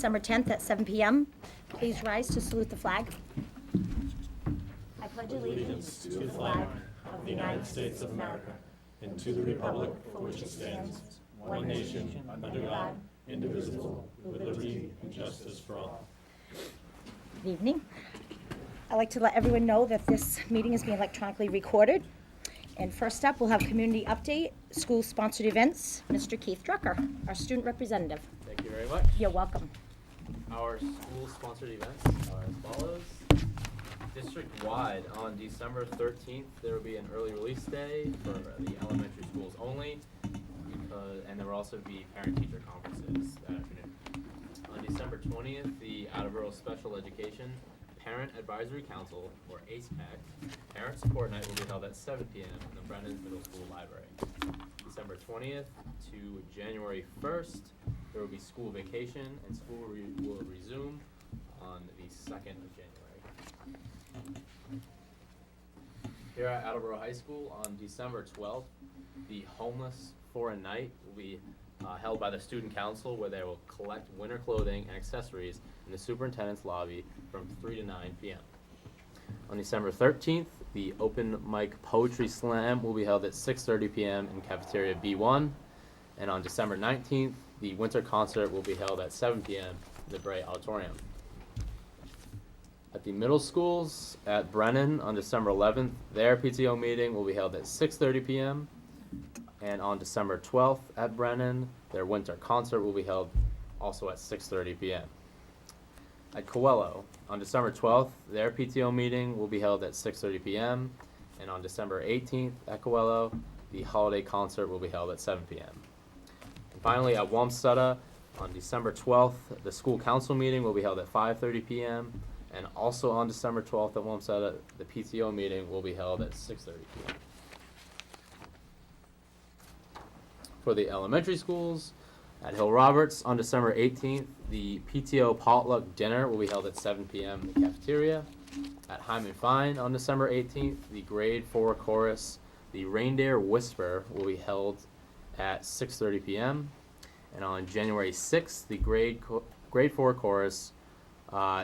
December 10th at 7 p.m. Please rise to salute the flag. I pledge allegiance to the flag of the United States of America and to the republic for which it stands, one nation, under God, indivisible, with liberty and justice for all. Good evening. I'd like to let everyone know that this meeting is being electronically recorded. And first up, we'll have community update, school-sponsored events. Mr. Keith Drucker, our student representative. Thank you very much. You're welcome. Our school-sponsored events are as follows. District-wide, on December 13th, there will be an early release day for the elementary schools only, and there will also be parent-teacher conferences that afternoon. On December 20th, the Attleboro Special Education Parent Advisory Council, or ACEPAC, Parent Support Night will be held at 7 p.m. in the Brennan Middle School Library. December 20th to January 1st, there will be school vacation, and school will resume on the 2nd of January. Here at Attleboro High School, on December 12th, the Homeless for a Night will be held by the Student Council, where they will collect winter clothing and accessories in the superintendent's lobby from 3 to 9 p.m. On December 13th, the Open Mic Poetry Slam will be held at 6:30 p.m. in Cafeteria B1. And on December 19th, the Winter Concert will be held at 7 p.m. in the Bray Auditorium. At the middle schools, at Brennan on December 11th, their PTO meeting will be held at 6:30 p.m. And on December 12th at Brennan, their winter concert will be held also at 6:30 p.m. At Coelho, on December 12th, their PTO meeting will be held at 6:30 p.m. And on December 18th at Coelho, the holiday concert will be held at 7 p.m. And finally, at Wamsutta, on December 12th, the school council meeting will be held at 5:30 p.m. And also on December 12th at Wamsutta, the PTO meeting will be held at 6:30 p.m. For the elementary schools, at Hill Roberts on December 18th, the PTO potluck dinner will be held at 7 p.m. in the cafeteria. At Hyman Fine on December 18th, the grade 4 chorus, the Reindeer Whisper, will be held at 6:30 p.m. And on January 6th, the grade 4 chorus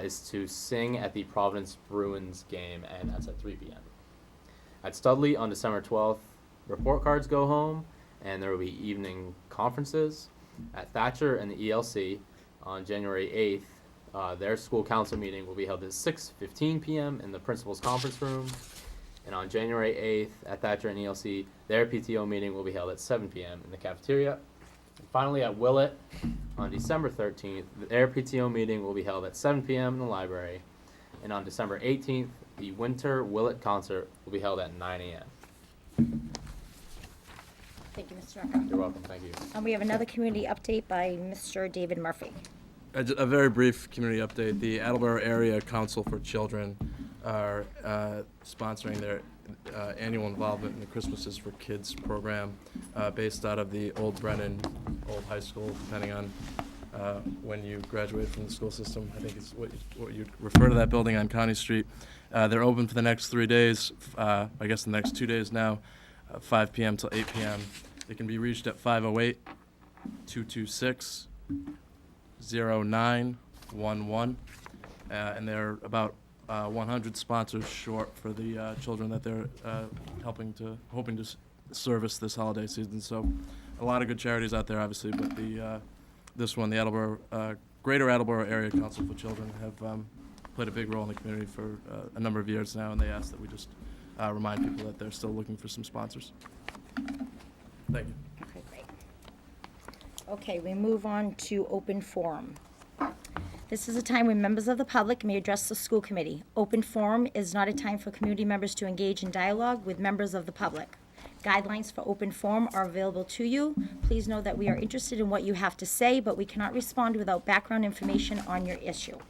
is to sing at the Providence Bruins game, and that's at 3 p.m. At Studley on December 12th, report cards go home, and there will be evening conferences. At Thacher and the ELC on January 8th, their school council meeting will be held at 6:15 p.m. in the principal's conference room. And on January 8th at Thacher and ELC, their PTO meeting will be held at 7 p.m. in the cafeteria. And finally, at Willett on December 13th, their PTO meeting will be held at 7 p.m. in the library. And on December 18th, the winter Willett concert will be held at 9 a.m. Thank you, Mr. Drucker. You're welcome. Thank you. And we have another community update by Mr. David Murphy. A very brief community update. The Attleboro Area Council for Children are sponsoring their annual involvement in the Christmases for Kids program based out of the Old Brennan Old High School, depending on when you graduate from the school system. I think it's what you refer to that building on County Street. They're open for the next 3 days, I guess the next 2 days now, 5 p.m. till 8 p.m. They can be reached at 508-226-0911. And they're about 100 sponsors short for the children that they're hoping to service this holiday season. So a lot of good charities out there, obviously, but this one, the Attleboro, Greater Attleboro Area Council for Children, have played a big role in the community for a number of years now, and they ask that we just remind people that they're still looking for some sponsors. Thank you. Okay, great. Okay, we move on to open forum. This is a time when members of the public may address the school committee. Open forum is not a time for community members to engage in dialogue with members of the public. Guidelines for open forum are available to you. Please know that we are interested in what you have to say, but we cannot respond without background information on your issue.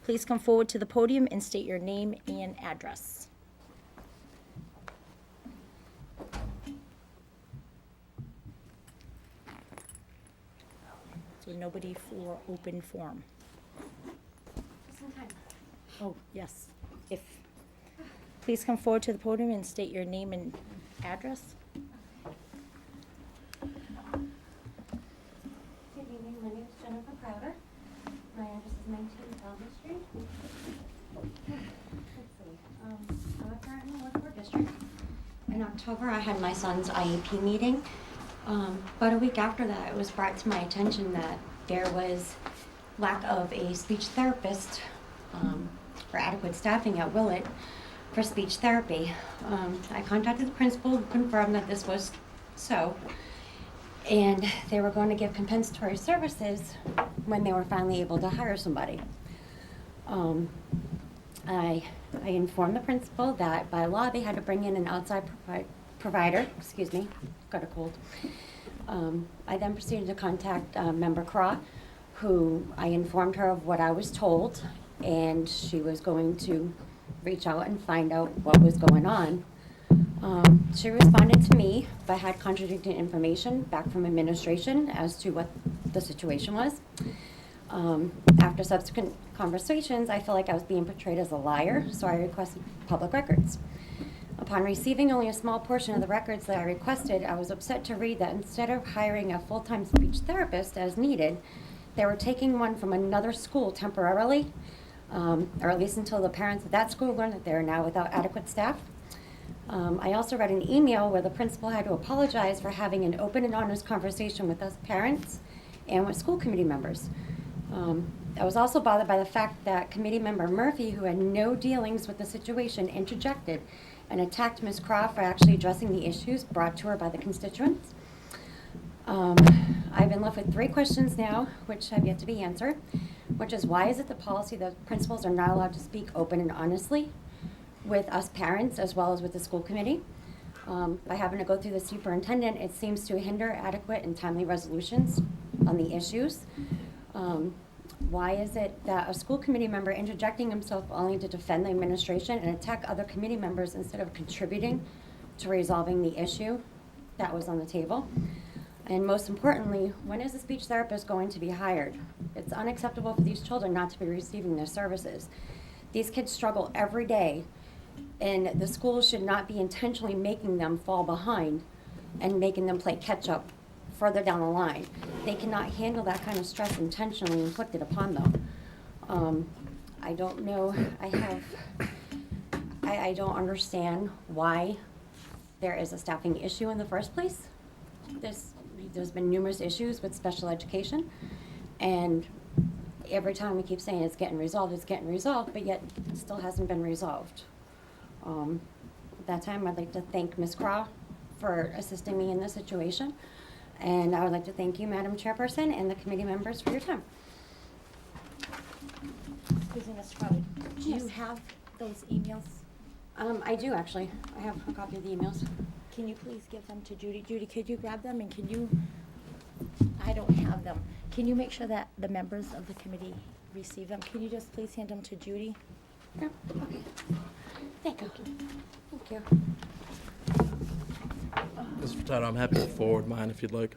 Please come forward to the podium and state your name and address. So nobody for open forum. Oh, yes. Please come forward to the podium and state your name and address. Good evening, my name is Jennifer Crowder. My address is 19 Calvin Street. Let's see, I'm a parent in the Ward 4 district. In October, I had my son's IEP meeting. But a week after that, it was brought to my attention that there was lack of a speech therapist or adequate staffing at Willett for speech therapy. I contacted the principal who confirmed that this was so, and they were going to give compensatory services when they were finally able to hire somebody. I informed the principal that by law they had to bring in an outside provider, excuse me, got a cold. I then proceeded to contact Member Craw, who I informed her of what I was told, and she was going to reach out and find out what was going on. She responded to me, but had contradicting information back from administration as to what the situation was. After subsequent conversations, I feel like I was being portrayed as a liar, so I requested public records. Upon receiving only a small portion of the records that I requested, I was upset to read that instead of hiring a full-time speech therapist as needed, they were taking one from another school temporarily, or at least until the parents of that school learned that they are now without adequate staff. I also read an email where the principal had to apologize for having an open and honest conversation with us parents and with school committee members. I was also bothered by the fact that committee member Murphy, who had no dealings with the situation, interjected and attacked Ms. Craw for actually addressing the issues brought to her by the constituents. I've been left with 3 questions now, which have yet to be answered, which is why is it the policy that principals are not allowed to speak open and honestly with us parents as well as with the school committee? By having to go through the superintendent, it seems to hinder adequate and timely resolutions on the issues. Why is it that a school committee member interjecting himself only to defend the administration and attack other committee members instead of contributing to resolving the issue that was on the table? And most importantly, when is a speech therapist going to be hired? It's unacceptable for these children not to be receiving their services. These kids struggle every day, and the school should not be intentionally making them fall behind and making them play catch up further down the line. They cannot handle that kind of stress intentionally inflicted upon them. I don't know, I don't understand why there is a staffing issue in the first place. There's been numerous issues with special education, and every time we keep saying it's getting resolved, but yet it still hasn't been resolved. At that time, I'd like to thank Ms. Craw for assisting me in this situation. And I would like to thank you, Madam Chairperson, and the committee members for your time. Excuse me, Mr. Crowley, do you have those emails? I do, actually. I have a copy of the emails. Can you please give them to Judy? Judy, could you grab them, and can you, I don't have them. Can you make sure that the members of the committee receive them? Can you just please hand them to Judy? Yeah, okay. Thank you. Thank you. Mr. Furtado, I'm happy to forward mine if you'd like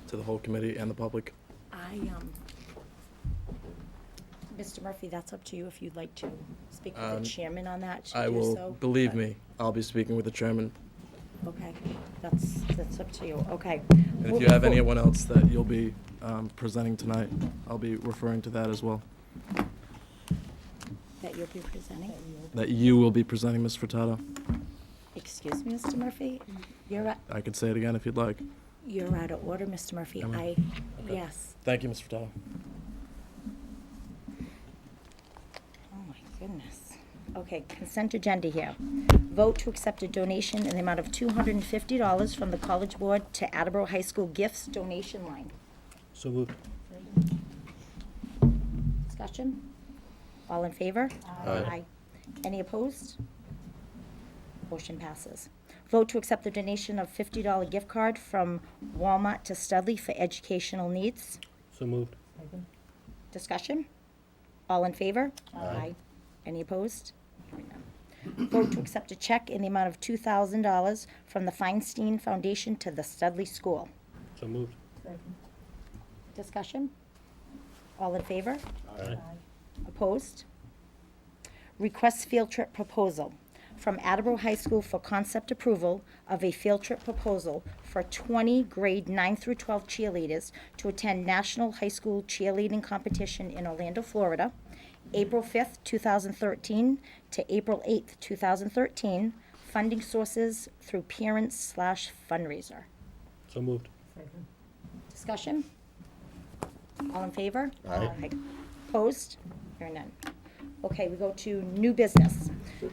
to the whole committee and the public. Mr. Murphy, that's up to you if you'd like to speak with the chairman on that. to I do will, so, believe but- me, I'll be speaking with the chairman. Okay, that's up to you, okay. And if you have anyone else that you'll be presenting tonight, I'll be referring to that as well. That you'll be presenting? That you will be presenting, Ms. Furtado. Excuse me, Mr. Murphy? I can say it again if you'd like. You're out of order, Mr. Murphy. Am I? Okay. Yes. Thank you, Ms. Furtado. Oh, my goodness. Okay, consent agenda here. Vote to accept a donation in the amount of $250 from the College Board to Attleboro High School Gifts Donation Line. So moved. Discussion? All in favor? Aye. Any opposed? Motion passes. Vote to accept the donation of $50 gift card from Walmart to Studley for educational needs. So moved. Discussion? All in favor? Aye. Any opposed? Vote to accept a check in the amount of $2,000 from the Feinstein Foundation to the Studley School. So moved. Discussion? All in favor? Aye. Opposed? Request field trip proposal. from Attleboro High School for concept approval of a field trip proposal for 20 grade 9 through 12 cheerleaders to attend National High School Cheerleading Competition in Orlando, Florida, April 5th, 2013 to April 8th, 2013. Funding sources through parents/fundraiser. So moved. Discussion? All in favor? Aye. Opposed? Hearing none. Okay, we go to new business.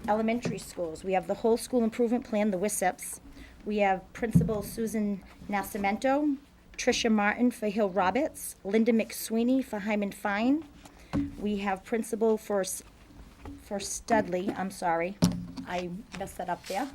Elementary schools, we have the whole school improvement plan, the WSIPs. We have Principal Susan Nascimento, Tricia Martin for Hill Roberts, Linda McSweeney for Hyman Fine. We have Principal for Studley, I'm sorry, I messed that up there.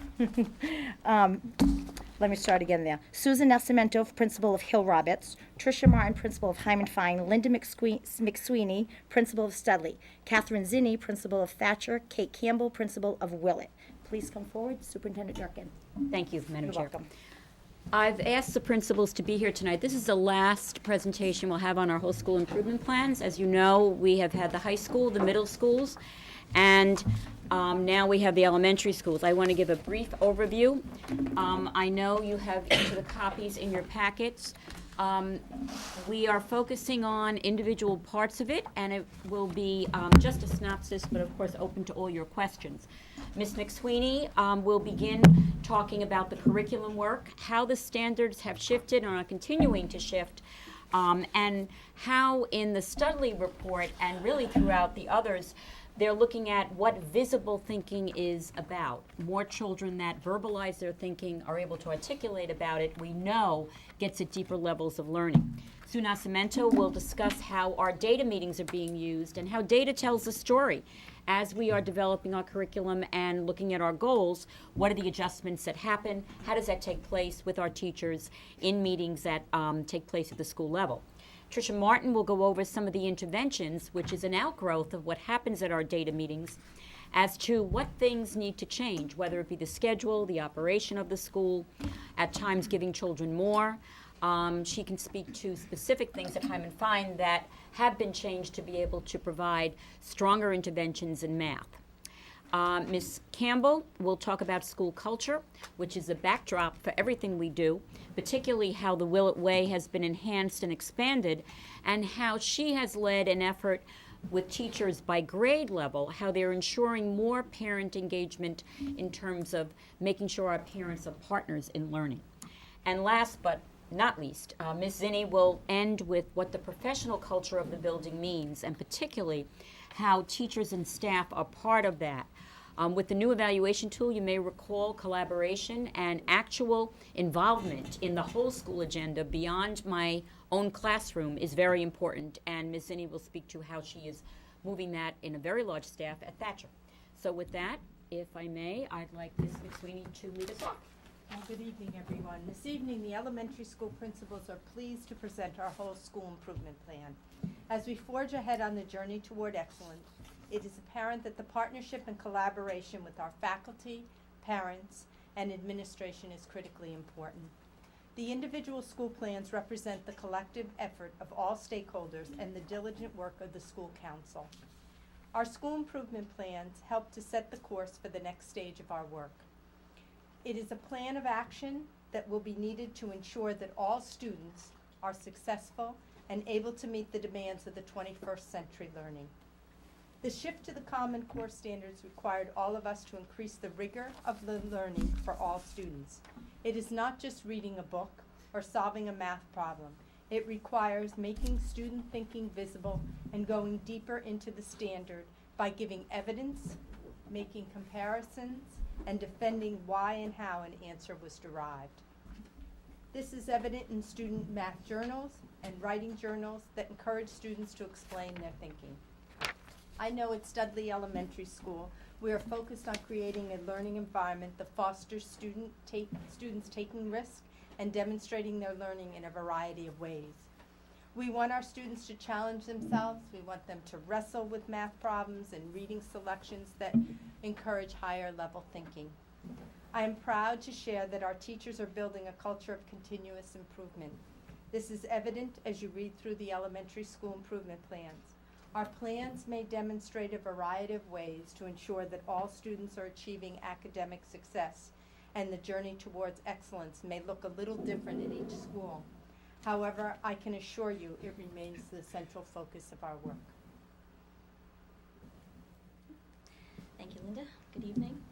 Let me start again there. Susan Nascimento, Principal of Hill Roberts. Tricia Martin, Principal of Hyman Fine. Linda McSweeney, Principal of Studley. Catherine Zinni, Principal of Thacher. Kate Campbell, Principal of Willett. Please come forward, Superintendent Durkin. Thank you, Madam You're Chair. welcome. I've asked the principals to be here tonight. This is the last presentation we'll have on our whole school improvement plans. As you know, we have had the high school, the middle schools, and now we have the elementary schools. I want to give a brief overview. I know you have each of the copies in your packets. We are focusing on individual parts of it, and it will be just a synopsis, but of course open to all your questions. Ms. McSweeney will begin talking about the curriculum work, how the standards have shifted and are continuing to shift, and how in the Studley report and really throughout the others, they're looking at what visible thinking is about. More children that verbalize their thinking are able to articulate about it, we know gets at deeper levels of learning. Sue Nascimento will discuss how our data meetings are being used and how data tells a story. As we are developing our curriculum and looking at our goals, what are the adjustments that happen? How does that take place with our teachers in meetings that take place at the school level? Tricia Martin will go over some of the interventions, which is an outgrowth of what happens at our data meetings, as to what things need to change, whether it be the schedule, the operation of the school, at times giving children more. She can speak to specific things at Hyman Fine that have been changed to be able to provide stronger interventions in math. Ms. Campbell will talk about school culture, which is a backdrop for everything we do, particularly how the Willett Way has been enhanced and expanded, and how she has led an effort with teachers by grade level, how they're ensuring more parent engagement in terms of making sure our parents are partners in learning. And last but not least, Ms. Zinni will end with what the professional culture of the building means, and particularly how teachers and staff are part of that. With the new evaluation tool, you may recall collaboration and actual involvement in the whole school agenda beyond my own classroom is very important, and Ms. Zinni will speak to how she is moving that in a very large staff at Thacher. So with that, if I may, I'd like Ms. McSweeney to lead us off. Well, good evening, everyone. This evening, the elementary school principals are pleased to present our whole school improvement plan. As we forge ahead on the journey toward excellence, it is apparent that the partnership and collaboration with our faculty, parents, and administration is critically important. The individual school plans represent the collective effort of all stakeholders and the diligent work of the school council. Our school improvement plans help to set the course for the next stage of our work. It is a plan of action that will be needed to ensure that all students are successful and able to meet the demands of the 21st century learning. The shift to the Common Core standards required all of us to increase the rigor of the learning for all students. It is not just reading a book or solving a math problem. It requires making student thinking visible and going deeper into the standard by giving evidence, making comparisons, and defending why and how an answer was derived. This is evident in student math journals and writing journals that encourage students to explain their thinking. I know at Studley Elementary School, we are focused on creating a learning environment that fosters students taking risks and demonstrating their learning in a variety of ways. We want our students to challenge themselves. We want them to wrestle with math problems and reading selections that encourage higher level thinking. I am proud to share that our teachers are building a culture of continuous improvement. This is evident as you read through the elementary school improvement plans. Our plans may demonstrate a variety of ways to ensure that all students are achieving academic success, and the journey towards excellence may look a little different in each school. However, I can assure you it remains the central focus of our work. Thank you, Linda. Good evening.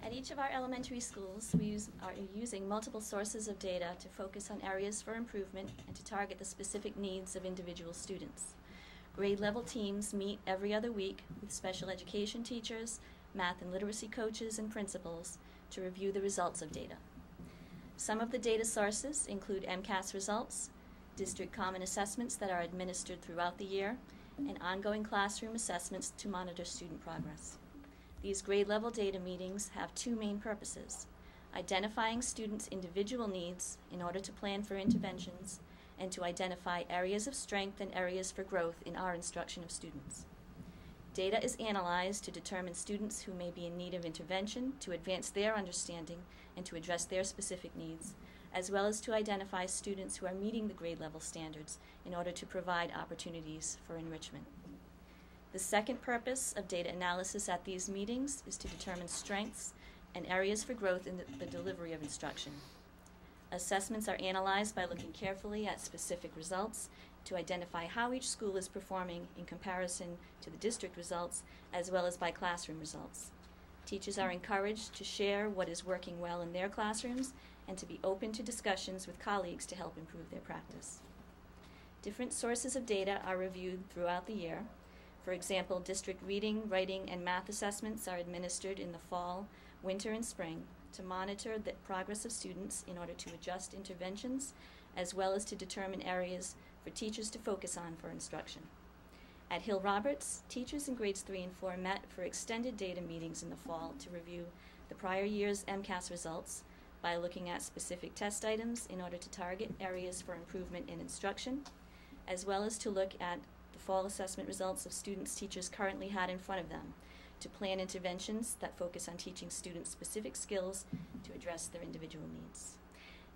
At each of our elementary schools, we are using multiple sources of data to focus on areas for improvement and to target the specific needs of individual students. Grade level teams meet every other week with special education teachers, math and literacy coaches, and principals to review the results of data. Some of the data sources include MCAS results, district common assessments that are administered throughout the year, and ongoing classroom assessments to monitor student progress. These grade level data meetings have two main purposes: identifying students' individual needs in order to plan for interventions, and to identify areas of strength and areas for growth in our instruction of students. Data is analyzed to determine students who may be in need of intervention to advance their understanding and to address their specific needs, as well as to identify students who are meeting the grade level standards in order to provide opportunities for enrichment. The second purpose of data analysis at these meetings is to determine strengths and areas for growth in the delivery of instruction. Assessments are analyzed by looking carefully at specific results to identify how each school is performing in comparison to the district results, as well as by classroom results. Teachers are encouraged to share what is working well in their classrooms and to be open to discussions with colleagues to help improve their practice. Different sources of data are reviewed throughout the year. For example, district reading, writing, and math assessments are administered in the fall, winter, and spring to monitor the progress of students in order to adjust interventions, as well as to determine areas for teachers to focus on for instruction. At Hill Roberts, teachers in grades 3 and 4 met for extended data meetings in the fall to review the prior year's MCAS results by looking at specific test items in order to target areas for improvement in instruction, as well as to look at the fall assessment results of students teachers currently had in front of them to plan interventions that focus on teaching students specific skills to address their individual needs.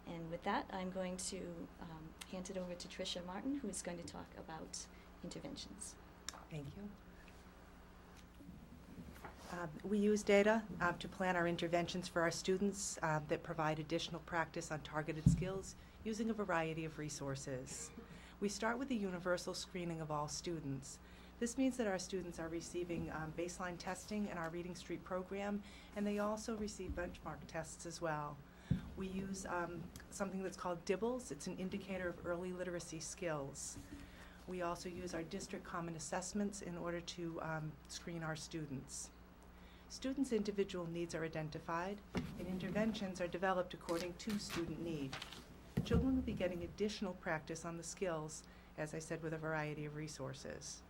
And with that, I'm going to hand it over to Tricia Martin, who is going to talk about interventions. Thank you. We use data to plan our interventions for our students that provide additional practice on targeted skills using a variety of resources. We start with a universal screening of all students. This means that our students are receiving baseline testing in our Reading Street program, and they also receive benchmark tests as well. We use something that's called DIBBLES. It's an indicator of early literacy skills. We also use our district common assessments in order to screen our students. Students' individual needs are identified, and interventions are developed according to student need. Children will be getting additional practice on the skills, as I said, with a variety of resources.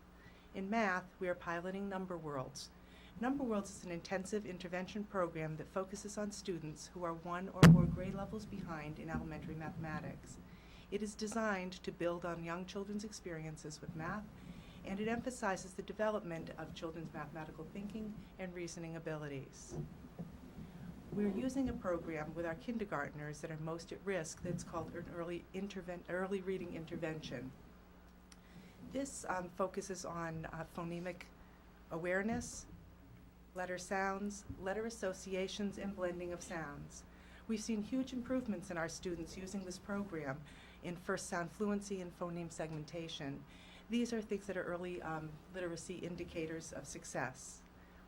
In math, we are piloting Number Worlds. Number Worlds is an intensive intervention program that focuses on students who are 1 or more grade levels behind in elementary mathematics. It is designed to build on young children's experiences with math, and it emphasizes the development of children's mathematical thinking and reasoning abilities. We're using a program with our kindergartners that are most at risk that's called an early reading intervention. This focuses on phonemic awareness, letter sounds, letter associations, and blending of sounds. We've seen huge improvements in our students using this program in first sound fluency and phoneme segmentation. These are things that are early literacy indicators of success.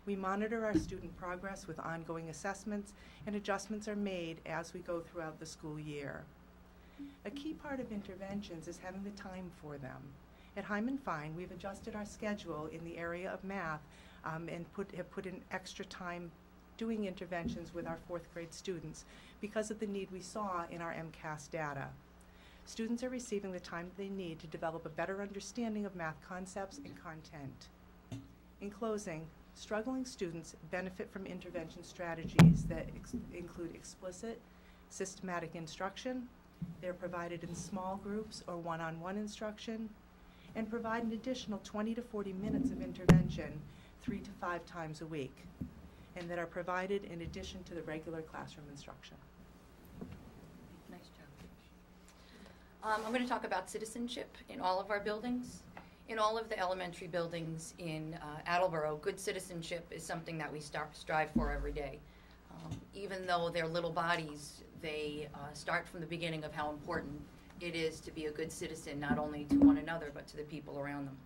We monitor our student progress with ongoing assessments, and adjustments are made as we go throughout the school year. A key part of interventions is having the time for them. At Hyman Fine, we've adjusted our schedule in the area of math and have put in extra time doing interventions with our 4th grade students because of the need we saw in our MCAS data. Students are receiving the time they need to develop a better understanding of math concepts and content. In closing, struggling students benefit from intervention strategies that include explicit, systematic instruction. They're provided in small groups or one-on-one instruction, and provide an additional 20 to 40 minutes of intervention 3 to 5 times a week, and that are provided in addition to the regular classroom instruction. Nice job. I'm going to talk about citizenship in all of our buildings. In all of the elementary buildings in Attleboro, good citizenship is something that we strive for every day. Even though they're little bodies, they start from the beginning of how important it is to be a good citizen, not only to one another, but to the people around them.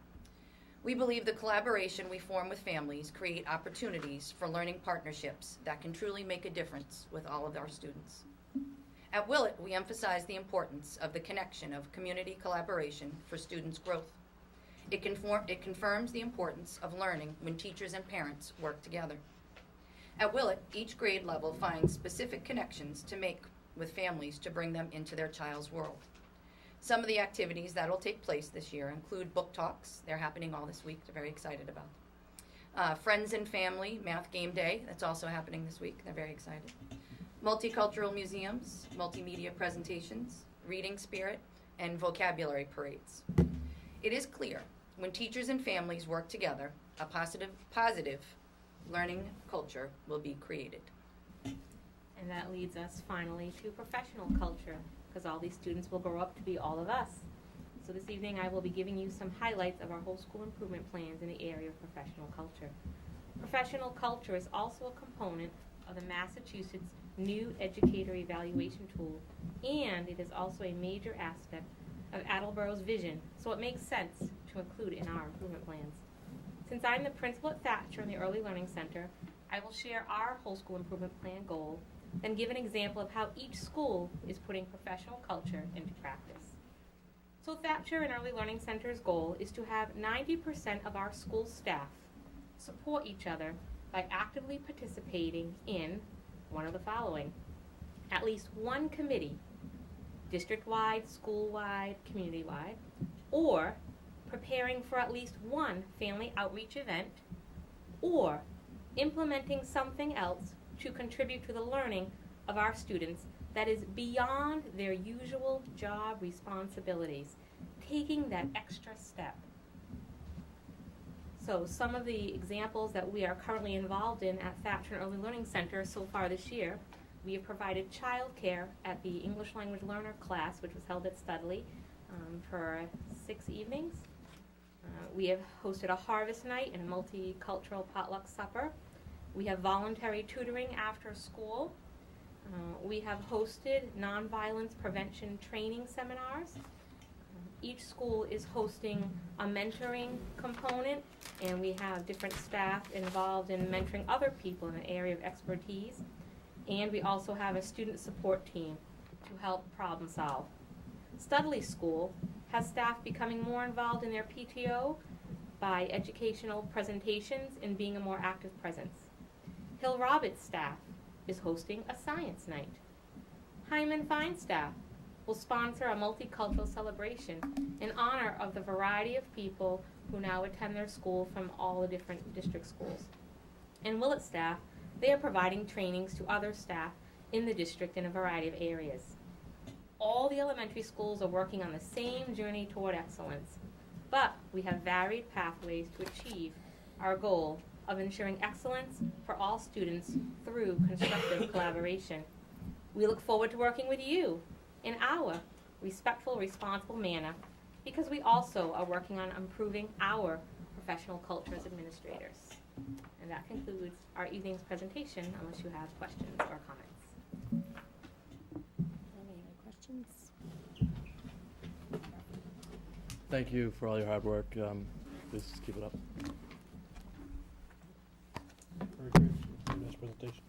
We believe the collaboration we form with families create opportunities for learning partnerships that can truly make a difference with all of our students. At Willett, we emphasize the importance of the connection of community collaboration for students' growth. It confirms the importance of learning when teachers and parents work together. At Willett, each grade level finds specific connections to make with families to bring them into their child's world. Some of the activities that will take place this year include book talks. They're happening all this week. They're very excited about. Friends and Family Math Game Day. That's also happening this week. They're very excited. Multicultural museums, multimedia presentations, reading spirit, and vocabulary parades. It is clear when teachers and families work together, a positive learning culture will be created. And that leads us finally to professional culture, because all these students will grow up to be all of us. So this evening I will be giving you some highlights of our whole school improvement plans in the area of professional culture. Professional culture is also a component of the Massachusetts new educator evaluation tool, and it is also a major aspect of Attleboro's vision, so it makes sense to include in our improvement plans. Since I'm the principal at Thacher in the Early Learning Center, I will share our whole school improvement plan goal, then give an example of how each school is putting professional culture into practice. So Thacher and Early Learning Center's goal is to have 90% of our school staff support each other by actively participating in one of the following: at least one committee, district-wide, school-wide, community-wide, or preparing for at least one family outreach event, or implementing something else to contribute to the learning of our students that is beyond their usual job responsibilities, taking that extra step. So some of the examples that we are currently involved in at Thacher Early Learning Center so far this year: we have provided childcare at the English Language Learner class, which was held at Studley for 6 evenings. We have hosted a harvest night and a multicultural potluck supper. We have voluntary tutoring after school. We have hosted nonviolence prevention training seminars. Each school is hosting a mentoring component, and we have different staff involved in mentoring other people in an area of expertise. And we also have a student support team to help problem solve. Studley School has staff becoming more involved in their PTO by educational presentations and being a more active presence. Hill Roberts staff is hosting a science night. Hyman Fine staff will sponsor a multicultural celebration in honor of the variety of people who now attend their school from all the different district schools. And Willett staff, they are providing trainings to other staff in the district in a variety of areas. All the elementary schools are working on the same journey toward excellence, but we have varied pathways to achieve our goal of ensuring excellence for all students through constructive collaboration. We look forward to working with you in our respectful, responsible manner, because we also are working on improving our professional culture as administrators. And that concludes our evening's presentation, unless you have questions or comments. Any other questions? Thank you for all your hard work. Please keep it up. Very good. Nice presentation.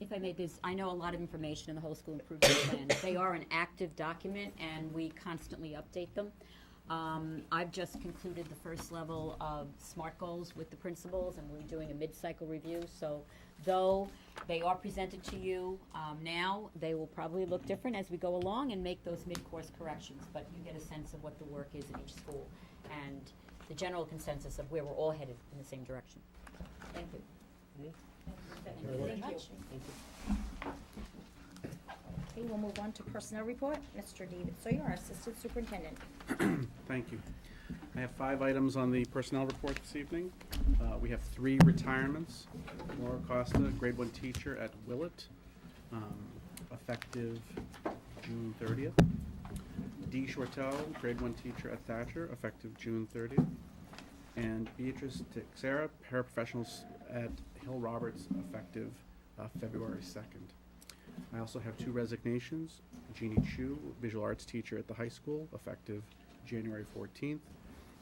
If I may, I know a lot of information in the whole school improvement plan. They are an active document, and we constantly update them. I've just concluded the first level of SMART goals with the principals, and we're doing a mid-cycle review. So though they are presented to you now, they will probably look different as we go along and make those mid-course corrections. But you get a sense of what the work is in each school and the general consensus of where we're all headed in the same direction. Thank you. Thank you very much. Okay, we'll move on to personnel report. Mr. David Sawyer, our assistant superintendent. Thank you. I have 5 items on the personnel report this evening. We have 3 retirements. Laura Costa, grade 1 teacher at Willett, effective June 30th. Dee Shortell, grade 1 teacher at Thacher, effective June 30th. And Beatrice Teixeira, paraprofessionals at Hill Roberts, effective February 2nd. I also have 2 resignations. Jeannie Chu, visual arts teacher at the high school, effective January 14th.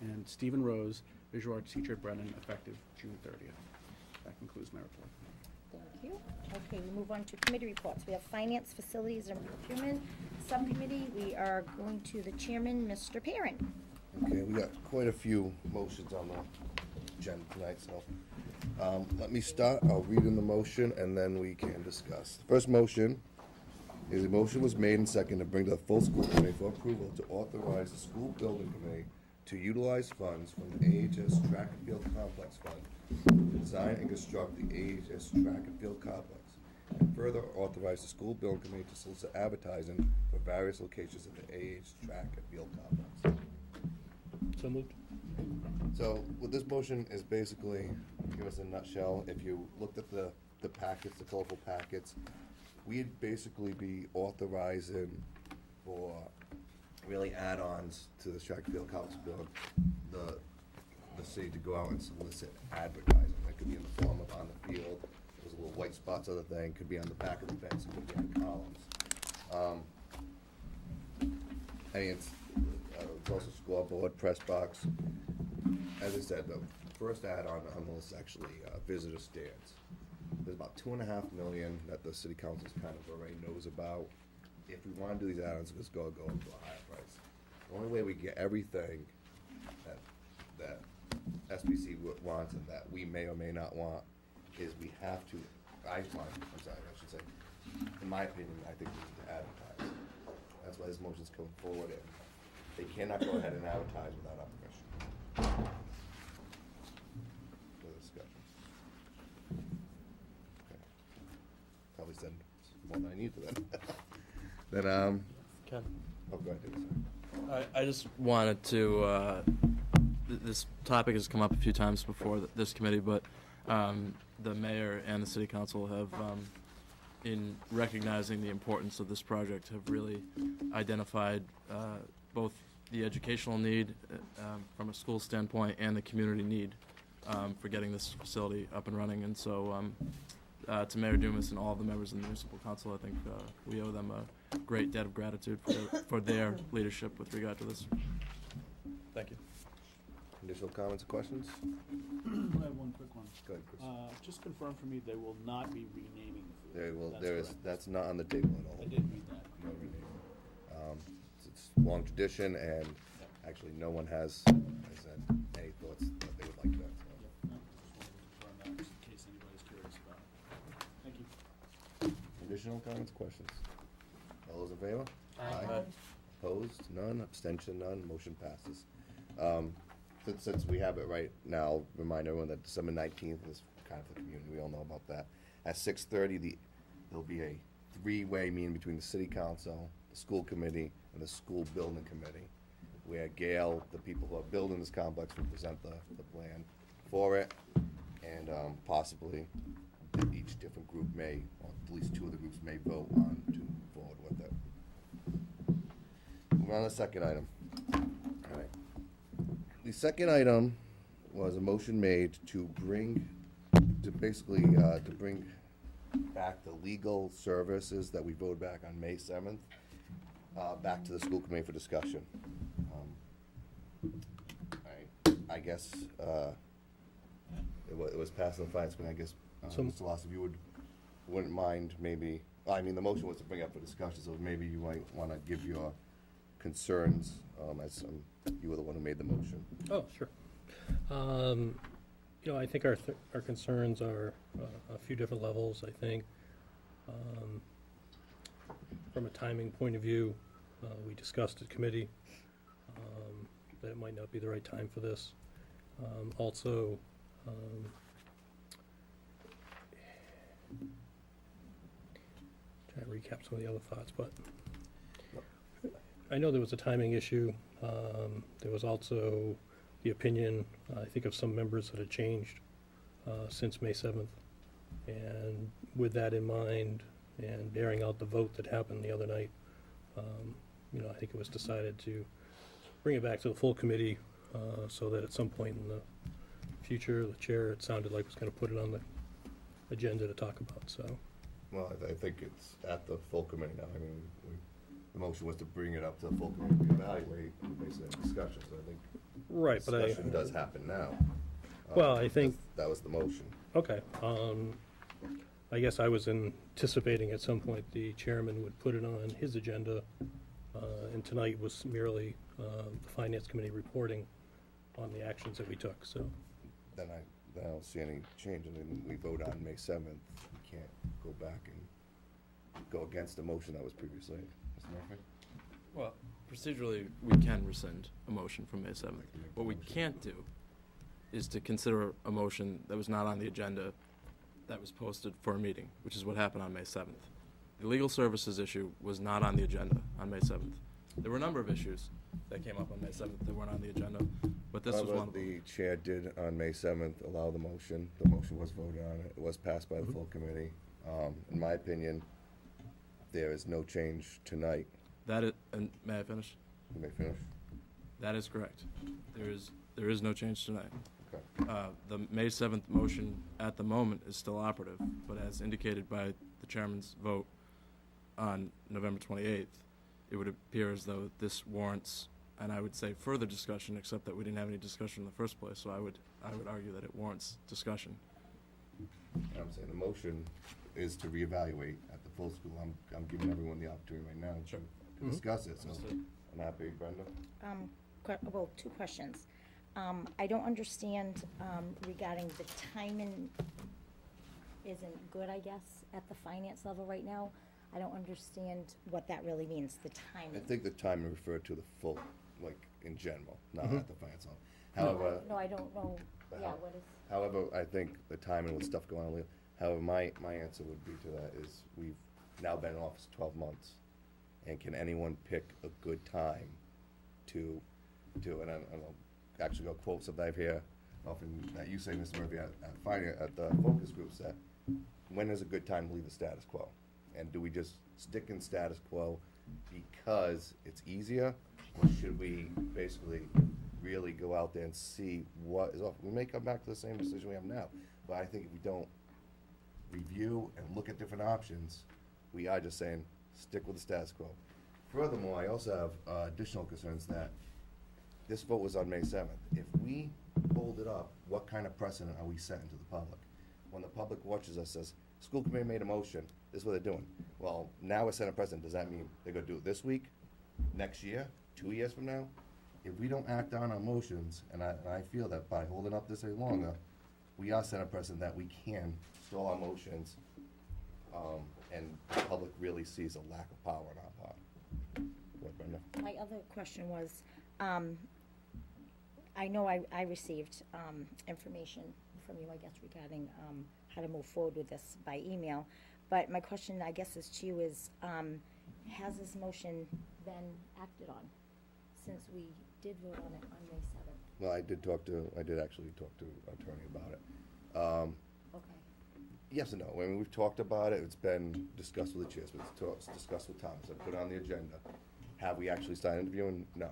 And Stephen Rose, visual arts teacher at Brennan, effective June 30th. That concludes my report. Thank you. Okay, we move on to committee reports. We have Finance, Facilities, and Procurement Subcommittee. We are going to the chairman, Mr. Perrin. Okay, we got quite a few motions on the agenda tonight, so let me start. I'll read in the motion and then we can discuss. First motion is a motion was made and seconded to bring to the full school committee for approval to authorize the school building committee to utilize funds from the AHS Track and Field Complex Fund to design and construct the AHS Track and Field Complex, and further authorize the school building committee to solicit advertising for various locations of the AHS Track and Field Complex. So moved. So what this motion is basically, give us a nutshell, if you looked at the packets, the colorful packets, we'd basically be authorizing for really add-ons to the track and field complex build, the city to go out and solicit advertising. That could be in the form of on the field, those little white spots on the thing, could be on the back of the fence, it could be on the columns. I mean, it's also scoreboard, press box. As I said, the first add-on on the list is actually visitor stands. There's about $2.5 million that the city council's kind of already knows about. If we want to do these add-ons, it's going to go up to a higher price. The only way we get everything that SBC wants and that we may or may not want is we have to, I should say, in my opinion, I think we need to advertise. That's why this motion's coming forward, and they cannot go ahead and advertise without our permission. For discussion. Okay. Probably said more than I need to then. Then, Ken? oh, go ahead, David, sorry. I just wanted to, this topic has come up a few times before this committee, but the mayor and the city council have, in recognizing the importance of this project, have really identified both the educational need from a school standpoint and the community need for getting this facility up and running. And so to Mayor Dumas and all of the members of the municipal council, I think we owe them a great debt of gratitude for their leadership with regard to this. Thank you. Additional comments or questions? I have one quick one. Go ahead, Chris. Just confirm for me, they will not be renaming the There will, That's there is, correct. that's not on the table at all. I did read that. No renaming. It's long tradition, and actually, no one has said any thoughts that they would like that. So. No, just wanted to confirm that, just in case anybody's curious about it. Thank you. Additional comments, questions? All those in favor? Aye. Opposed? None. Abstention? None. Motion passes. Since we have it right now, remind everyone that December 19th is kind of the community. We all know about that. At 6:30, there'll be a 3-way meeting between the city council, the school committee, and the school building committee, where Gail, the people who are building this complex, will present the plan for it, and possibly each different group may, or at least 2 of the groups may vote on to move forward with it. Moving on to the second item. All right. The second item was a motion made to bring back the legal services that we voted back on May 7th, back to the school committee for discussion. I guess it was passed on the finance committee. I guess Mr. Lawson, if you wouldn't mind maybe. I mean, the motion was to bring up for discussion, so maybe you might want to give your concerns as you were the one who made the motion. Oh, sure. You know, I think our concerns are a few different levels. I think from a timing point of view, we discussed at committee that it might not be the right time for this. Also, trying to recap some of the other thoughts, but I know there was a timing issue. There was also the opinion, I think, of some members that had changed since May 7th. And with that in mind, and bearing out the vote that happened the other night, I think it was decided to bring it back to the full committee, so that at some point in the future, the chair, it sounded like, was gonna put it on the agenda to talk about, so. Well, I think it's at the full committee now. I mean, the motion was to bring it up to the full committee to evaluate and basically have discussion, so I think Right, but discussion does happen now. Well, I think- That was the motion. Okay, I guess I was anticipating at some point the chairman would put it on his agenda, and tonight was merely, the finance committee reporting on the actions that we took, so. Then I don't see any change, and then we vote on May 7th. We can't go back and go against the motion that was previously. Mr. Murphy? Well, procedurally, we can rescind a motion from May 7th. What we can't do is to consider a motion that was not on the agenda that was posted for a meeting, which is what happened on May 7th. The legal services issue was not on the agenda on May 7th. There were a number of issues that came up on May 7th that weren't on the agenda, but this was However, one of them. the chair did on May 7th allow the motion. The motion was voted on. It was passed by the full committee. In my opinion, there is no change tonight. That is, and may I finish? You may finish. That is correct. There is no change tonight. Okay. The May 7th motion at the moment is still operative, but as indicated by the chairman's vote on November 28th, it would appear as though this warrants, and I would say further discussion, except that we didn't have any discussion in the first place, so I would argue that it warrants discussion. I'm saying the motion is to reevaluate at the full school. I'm giving everyone the opportunity right now Sure. to discuss it, so Understood. I'm happy, Brenda. Well, two questions. I don't understand regarding the timing isn't good, I guess, at the finance level right now. I don't understand what that really means, the I timing. think the time referred to the full, like, in general, not Mhm. at the finance level. However, No, I don't know, But yeah, how- what is, however, I think the timing with stuff going on, however, my answer would be to that is we've now been in office 12 months. And can anyone pick a good time to, and I'll actually go quote something I hear often that you say, Mr. Murphy, at the focus groups, that when is a good time to leave the status quo? And do we just stick in status quo because it's easier? Or should we basically really go out there and see what is off? We may come back to the same decision we have now, but I think if we don't review and look at different options, we are just saying, stick with the status quo. Furthermore, I also have additional concerns that this vote was on May 7th. If we hold it up, what kind of precedent are we setting to the public? When the public watches us, says, school committee made a motion, this is what they're doing. Well, now we're setting a precedent. Does that mean they're gonna do it this week, next year, 2 years from now? If we don't act on our motions, and I feel that by holding up this any longer, we are setting a precedent that we can stall our motions, and the public really sees a lack of power on our part. What, Brenda? my other question was, I know I received information from you, I guess, regarding how to move forward with this by email. But my question, I guess, is to you is, has this motion been acted on since we did vote on it on May 7th? Well, I did actually talk to an attorney about it. Okay. Yes and no. I mean, we've talked about it. It's been discussed with the chairs, but it's discussed with Thomas. I put it on the agenda. Have we actually started interviewing? No.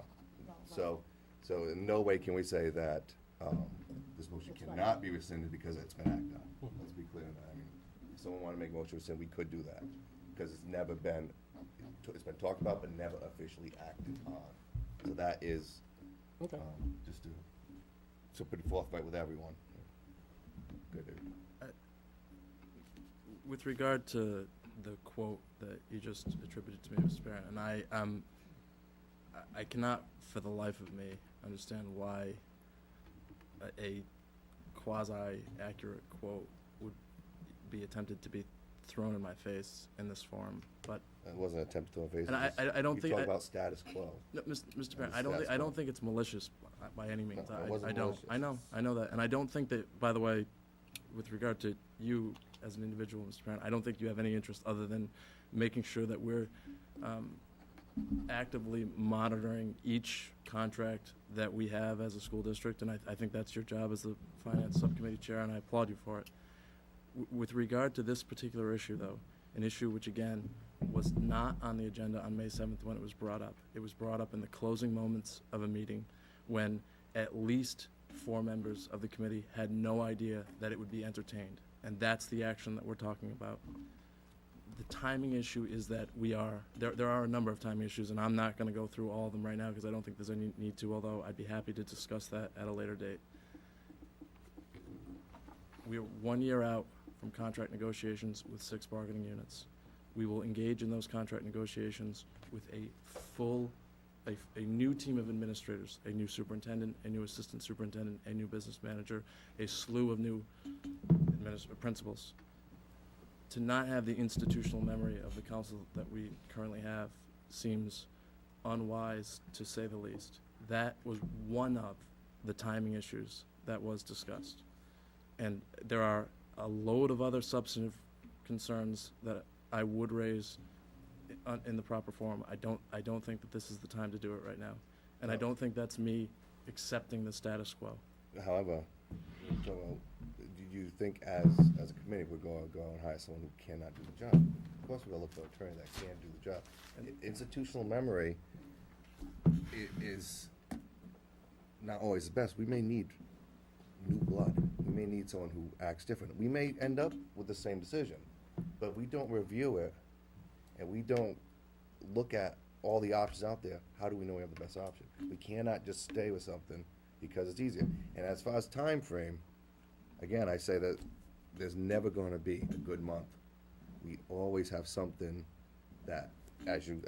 So in no way can we say that this motion cannot be rescinded because it's been acted on. Let's be clear on that. I mean, if someone wanted to make a motion to rescind, we could do that because it's never been, it's been talked about but never officially acted on. So that is Okay. just to put it forthright with everyone. Good. With regard to the quote that you just attributed to me, Mr. Barron, and I cannot for the life of me understand why a quasi-accurate quote would be attempted to be thrown in my face in this form, but It wasn't an attempt to evade. And I don't think You talk I- about status quo. no, Mr. Barron, Status I don't quo. think it's malicious by any means. No, it wasn't I don't. malicious. I know that, and I don't think that. By the way, with regard to you as an individual, Mr. Barron, I don't think you have any interest other than making sure that we're actively monitoring each contract that we have as a school district, and I think that's your job as the finance subcommittee chair, and I applaud you for it. With regard to this particular issue, though, an issue which, again, was not on the agenda on May 7th when it was brought up. It was brought up in the closing moments of a meeting when at least 4 members of the committee had no idea that it would be entertained. And that's the action that we're talking about. The timing issue is that there are a number of timing issues, and I'm not going to go through all of them right now because I don't think there's any need to, although I'd be happy to discuss that at a later date. We're 1 year out from contract negotiations with 6 bargaining units. We will engage in those contract negotiations with a new team of administrators, a new superintendent, a new assistant superintendent, a new business manager, a slew of new principals. To not have the institutional memory of the council that we currently have seems unwise, to say the least. That was one of the timing issues that was discussed. And there are a load of other substantive concerns that I would raise in the proper form. I don't think that this is the time to do it right now. And I don't think that's me accepting the status quo. However, do you think as a committee we're going to go and hire someone who cannot do the job? Of course we're going to look for an attorney that can do the job. Institutional memory is not always the best. We may need new blood. We may need someone who acts different. We may end up with the same decision, but we don't review it and we don't look at all the options out there. How do we know we have the best option? We cannot just stay with something because it's easier. And as far as time frame, again, I say that there's never going to be a good month. We always have something that, as you're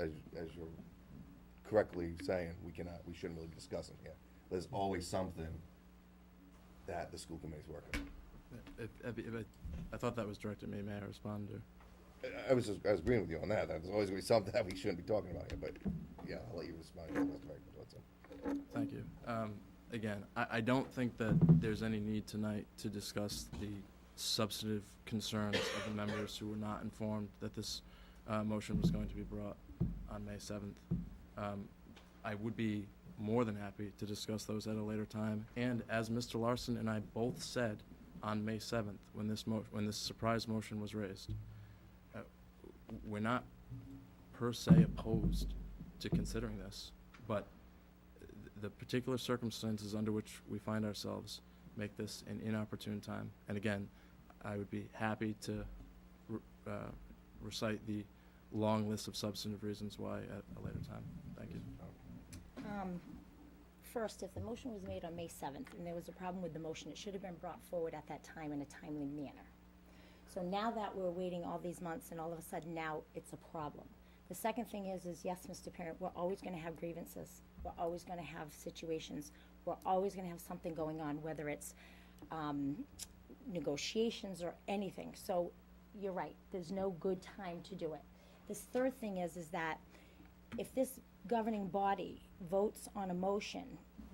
correctly saying, we shouldn't really be discussing here. There's always something that the school committee's working on. I thought that was directed at me. May I respond? Or? I was agreeing with you on that. There's always going to be something that we shouldn't be talking about here, but yeah, I'll let you respond. Thank you. Again, I don't think that there's any need tonight to discuss the substantive concerns of the members who were not informed that this motion was going to be brought on May 7th. I would be more than happy to discuss those at a later time. And as Mr. Larson and I both said on May 7th, when this surprise motion was raised, we're not per se opposed to considering this, but the particular circumstances under which we find ourselves make this an inopportune time. And again, I would be happy to recite the long list of substantive reasons why at a later time. Thank you. First, if the motion was made on May 7th and there was a problem with the motion, it should have been brought forward at that time in a timely manner. So now that we're waiting all these months and all of a sudden now it's a problem. The second thing is yes, Mr. Parent, we're always going to have grievances. We're always going to have situations. We're always going to have something going on, whether it's negotiations or anything. So you're right, there's no good time to do it. This third thing is that if this governing body votes on a motion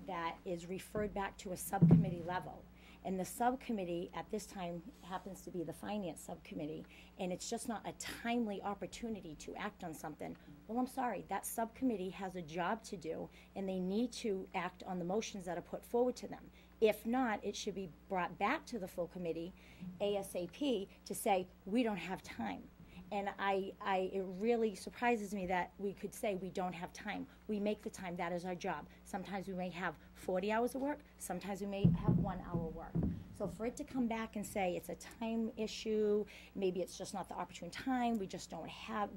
that is referred back to a subcommittee level, and the subcommittee at this time happens to be the finance subcommittee, and it's just not a timely opportunity to act on something, well, I'm sorry, that subcommittee has a job to do, and they need to act on the motions that are put forward to them. If not, it should be brought back to the full committee ASAP to say, we don't have time. And it really surprises me that we could say we don't have time. We make the time, that is our job. Sometimes we may have 40 hours of work, sometimes we may have 1 hour work. So for it to come back and say it's a time issue, maybe it's just not the opportune time, we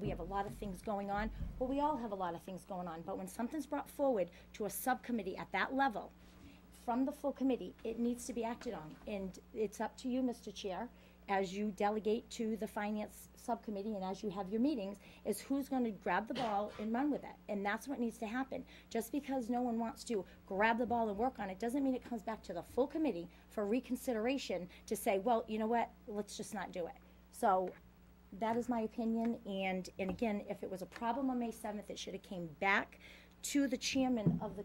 have a lot of things going on. Well, we all have a lot of things going on, but when something's brought forward to a subcommittee at that level, from the full committee, it needs to be acted on. And it's up to you, Mr. Chair, as you delegate to the finance subcommittee and as you have your meetings, is who's going to grab the ball and run with it. And that's what needs to happen. Just because no one wants to grab the ball and work on it doesn't mean it comes back to the full committee for reconsideration to say, well, you know what, let's just not do it. So that is my opinion. And again, if it was a problem on May 7th, it should have came back to the chairman of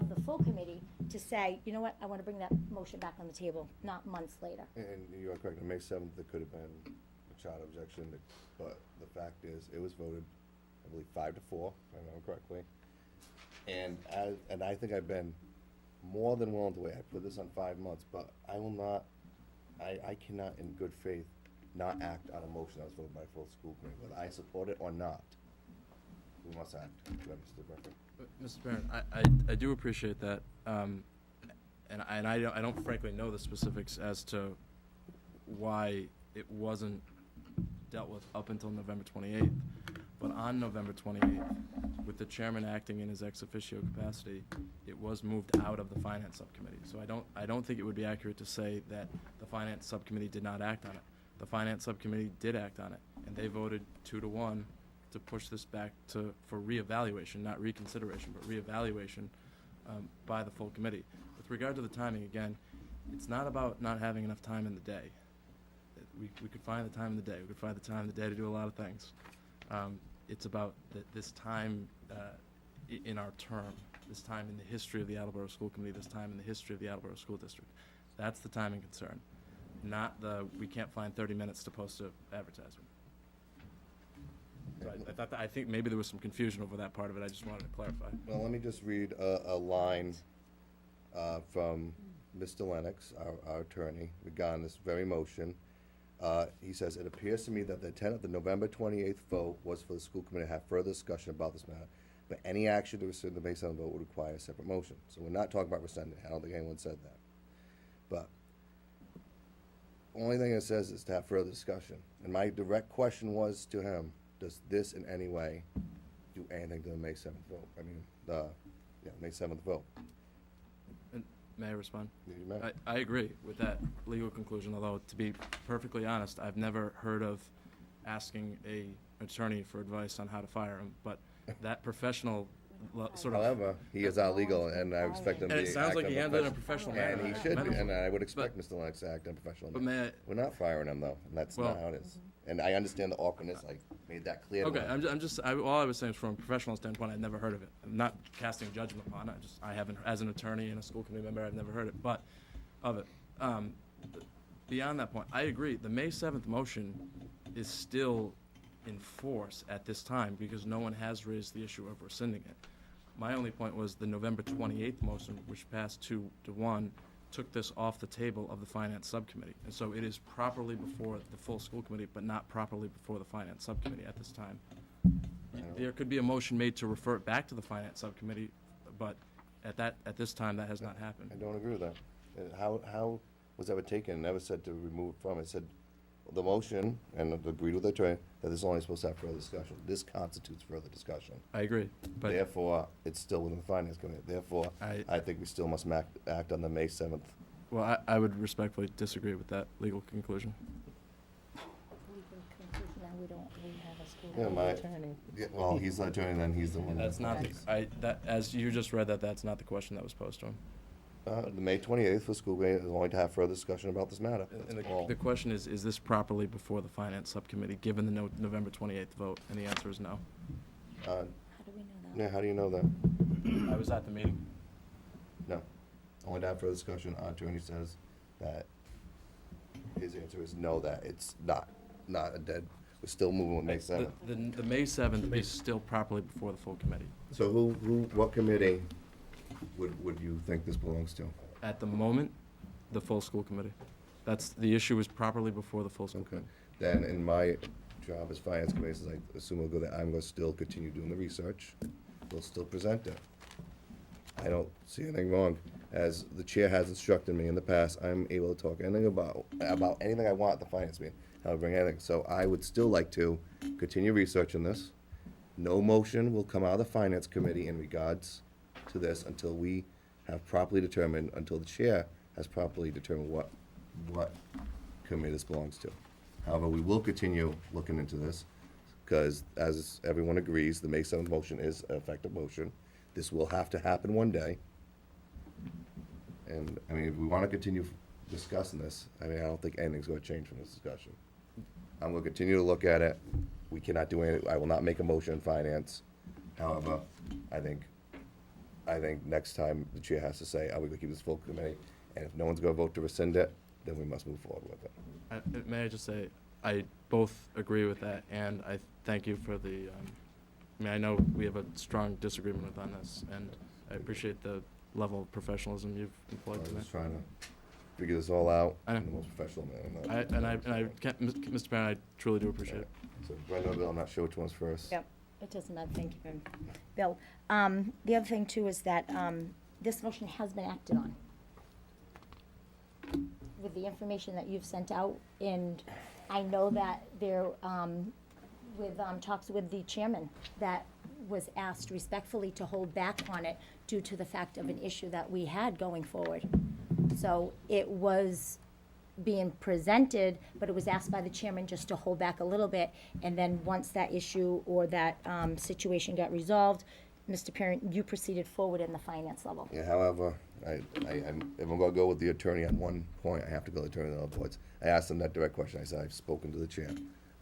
the full committee to say, you know what, I want to bring that motion back on the table, not months later. And you are correct, on May 7th, there could have been a child objection, but the fact is, it was voted, I believe, 5-4, if I remember correctly. And I think I've been more than willing to wait. I put this on 5 months, but I will not, I cannot in good faith not act on a motion that was voted by a full school committee. Whether I support it or not, we must act. Do you understand, Reverend? Mr. Barron, I do appreciate that, and I don't frankly know the specifics as to why it wasn't dealt with up until November 28th. But on November 28th, with the chairman acting in his ex officio capacity, it was moved out of the finance subcommittee. So I don't think it would be accurate to say that the finance subcommittee did not act on it. The finance subcommittee did act on it, and they voted 2-1 to push this back for reevaluation, not reconsideration, but reevaluation by the full committee. With regard to the timing, again, it's not about not having enough time in the day. We could find the time in the day. We could find the time in the day to do a lot of things. It's about this time in our term, this time in the history of the Attleboro School Committee, this time in the history of the Attleboro School District. That's the timing concern, not we can't find 30 minutes to post an advertisement. So I think maybe there was some confusion over that part of it. I just wanted to clarify. Well, let me just read a line from Mr. Lennox, our attorney, regarding this very motion. He says, "It appears to me that the intent of the November 28th vote was for the school committee to have further discussion about this matter, but any action to rescind the May 7th vote would require a separate motion." So we're not talking about rescinding. I don't think anyone said that. But only thing it says is to have further discussion. And my direct question was to him, does this in any way do anything to the May 7th vote? I mean, May 7th vote. And may I respond? You may. I agree with that legal conclusion, although to be perfectly honest, I've never heard of asking a attorney for advice on how to fire him, but that professional sort of. However, he is our legal, and I expect him to And be. it sounds like act he on handled it in a professional manner. And he should be, and I would expect But- Mr. Lennox to act in a professional But manner. may I? We're not firing him, though, and that's not Well- how it is. And I understand the awkwardness, I made that clear. to Okay, him. all I was saying is from a professional standpoint, I'd never heard of it. I'm not casting judgment upon it, I haven't, as an attorney and a school committee member, I've never heard it, but, of it. Beyond that point, I agree, the May 7th motion is still in force at this time, because no one has raised the issue of rescinding it. My only point was the November 28th motion, which passed 2-1, took this off the table of the finance subcommittee. And so it is properly before the full school committee, but not properly before the finance subcommittee at this time. There could be a motion made to refer it back to the finance subcommittee, but at this time, that has not happened. I don't agree with that. How was that taken? It never said to remove it from it. It said the motion, and agreed with the attorney, that this is only supposed to have further discussion. This constitutes further discussion. I agree, but Therefore, it's still within the finance committee. Therefore, I think we still must act on the May 7th. well, I would respectfully disagree with that legal conclusion. Yeah, well, he's the attorney, then he's the one. That's not as you just read that's not the question that was posed to him. The May 28th for school committee is only to have further discussion about this matter. And That's all. the question is this properly before the finance subcommittee, given the November 28th vote? And the answer is no. Uh, How do we know that? Yeah, how do you know that? I was at the meeting. No. Only to have further discussion. Our attorney says that his answer is no, that it's not a dead, we're still moving with May 7th. The May 7th is still properly before the full committee. So what committee would you think this belongs to? At the moment, the full school committee. The issue is properly before the full school Okay. committee. Then in my job as finance committee, since I assume we'll go there, I'm gonna still continue doing the research. We'll still present it. I don't see anything wrong. As the chair has instructed me in the past, I'm able to talk anything about anything I want at the finance meeting. I'll bring anything. So I would still like to continue researching this. No motion will come out of the finance committee in regards to this until we have properly determined, until the chair has properly determined what committee this belongs to. However, we will continue looking into this, because as everyone agrees, the May 7th motion is an effective motion. This will have to happen one day. And, I mean, if we want to continue discussing this, I mean, I don't think anything's going to change from this discussion. I'm going to continue to look at it. We cannot do anything, I will not make a motion in finance. However, I think next time the chair has to say, are we going to keep this full committee? And if no one's going to vote to rescind it, then we must move forward with it. May I just say, I both agree with that, and I thank you for the, I know we have a strong disagreement on this, and I appreciate the level of professionalism you've employed I'm tonight. just trying to figure this all out I know. in the most professional manner. Mr. Parent, I truly do appreciate it. So Brenda or Bill, I'm not sure which one's first. Yep, it doesn't matter, thank you, Bill. The other thing too is that, this motion has been acted on. With the information that you've sent out, and I know that there, with, talks with the chairman, that was asked respectfully to hold back on it due to the fact of an issue that we had going forward. So it was being presented, but it was asked by the chairman just to hold back a little bit, and then once that issue or that, situation got resolved, Mr. Parent, you proceeded forward in the finance level. Yeah, however, if I'm gonna go with the attorney on one point, I have to go with the attorney on other points. I asked him that direct question. I said, I've spoken to the chair.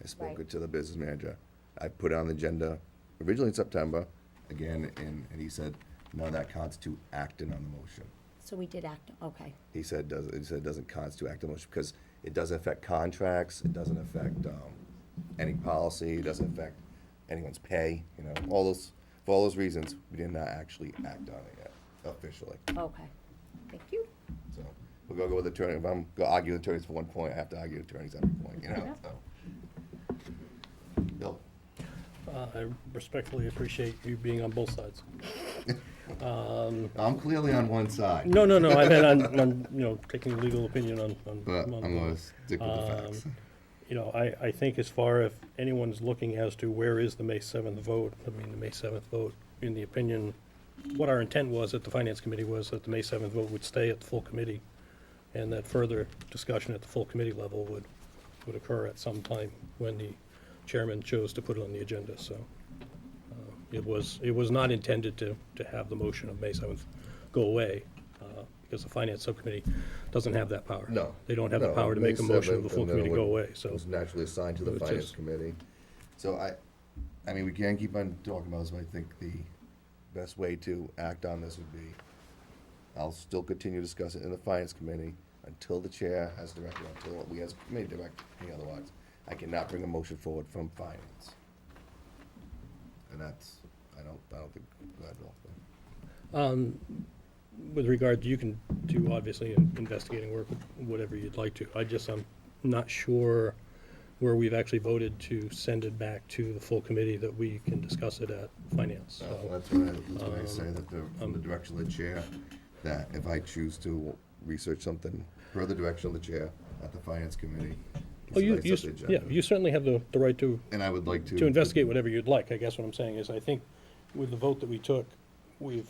I've spoken Right. to the business manager. I put it on the agenda originally in September, again, and he said, no, that constitute acting on the motion. So we did act, okay. He said it doesn't constitute acting on the motion because it doesn't affect contracts, it doesn't affect, any policy, it doesn't affect anyone's pay, you know, for all those reasons, we did not actually act on it yet, officially. Okay, thank you. So, we're gonna go with attorney. If I'm gonna argue with attorneys for one point, I have to argue with attorneys every point, you know, Yeah. so. Bill? I respectfully appreciate you being on both sides. I'm clearly on one side. No, I meant on, taking a legal opinion on. But on I'm gonna both. stick with the facts. I think as far if anyone's looking as to where is the May 7th vote, the May 7th vote, in the opinion, what our intent was at the Finance Committee was that the May 7th vote would stay at the full committee, and that further discussion at the full committee level would occur at some time when the chairman chose to put it on the agenda, so. It was not intended to have the motion of May 7th go away, because the Finance Subcommittee doesn't have that power. No. They don't have the No, power to May make a motion of the 7th, full and then committee it go would- away, so. It was naturally assigned to the It's finance just- committee. So I mean, we can keep on talking about this, but I think the best way to act on this would be, I'll still continue to discuss it in the finance committee until the chair has directed, until we as a committee direct me otherwise. I cannot bring a motion forward from finance. And that's, I don't think, go ahead, Bill. With regard, you can do obviously investigating work, whatever you'd like to. I'm not sure where we've actually voted to send it back to the full committee that we can discuss it at finance, Well, so. that's what I say, that from the direction of the chair, that if I choose to research something per the direction of the chair at the finance committee. Oh, it's placed on the agenda. you certainly have the right to And I would like to. investigate whatever you'd like. I guess what I'm saying is, I think with the vote that we took, we've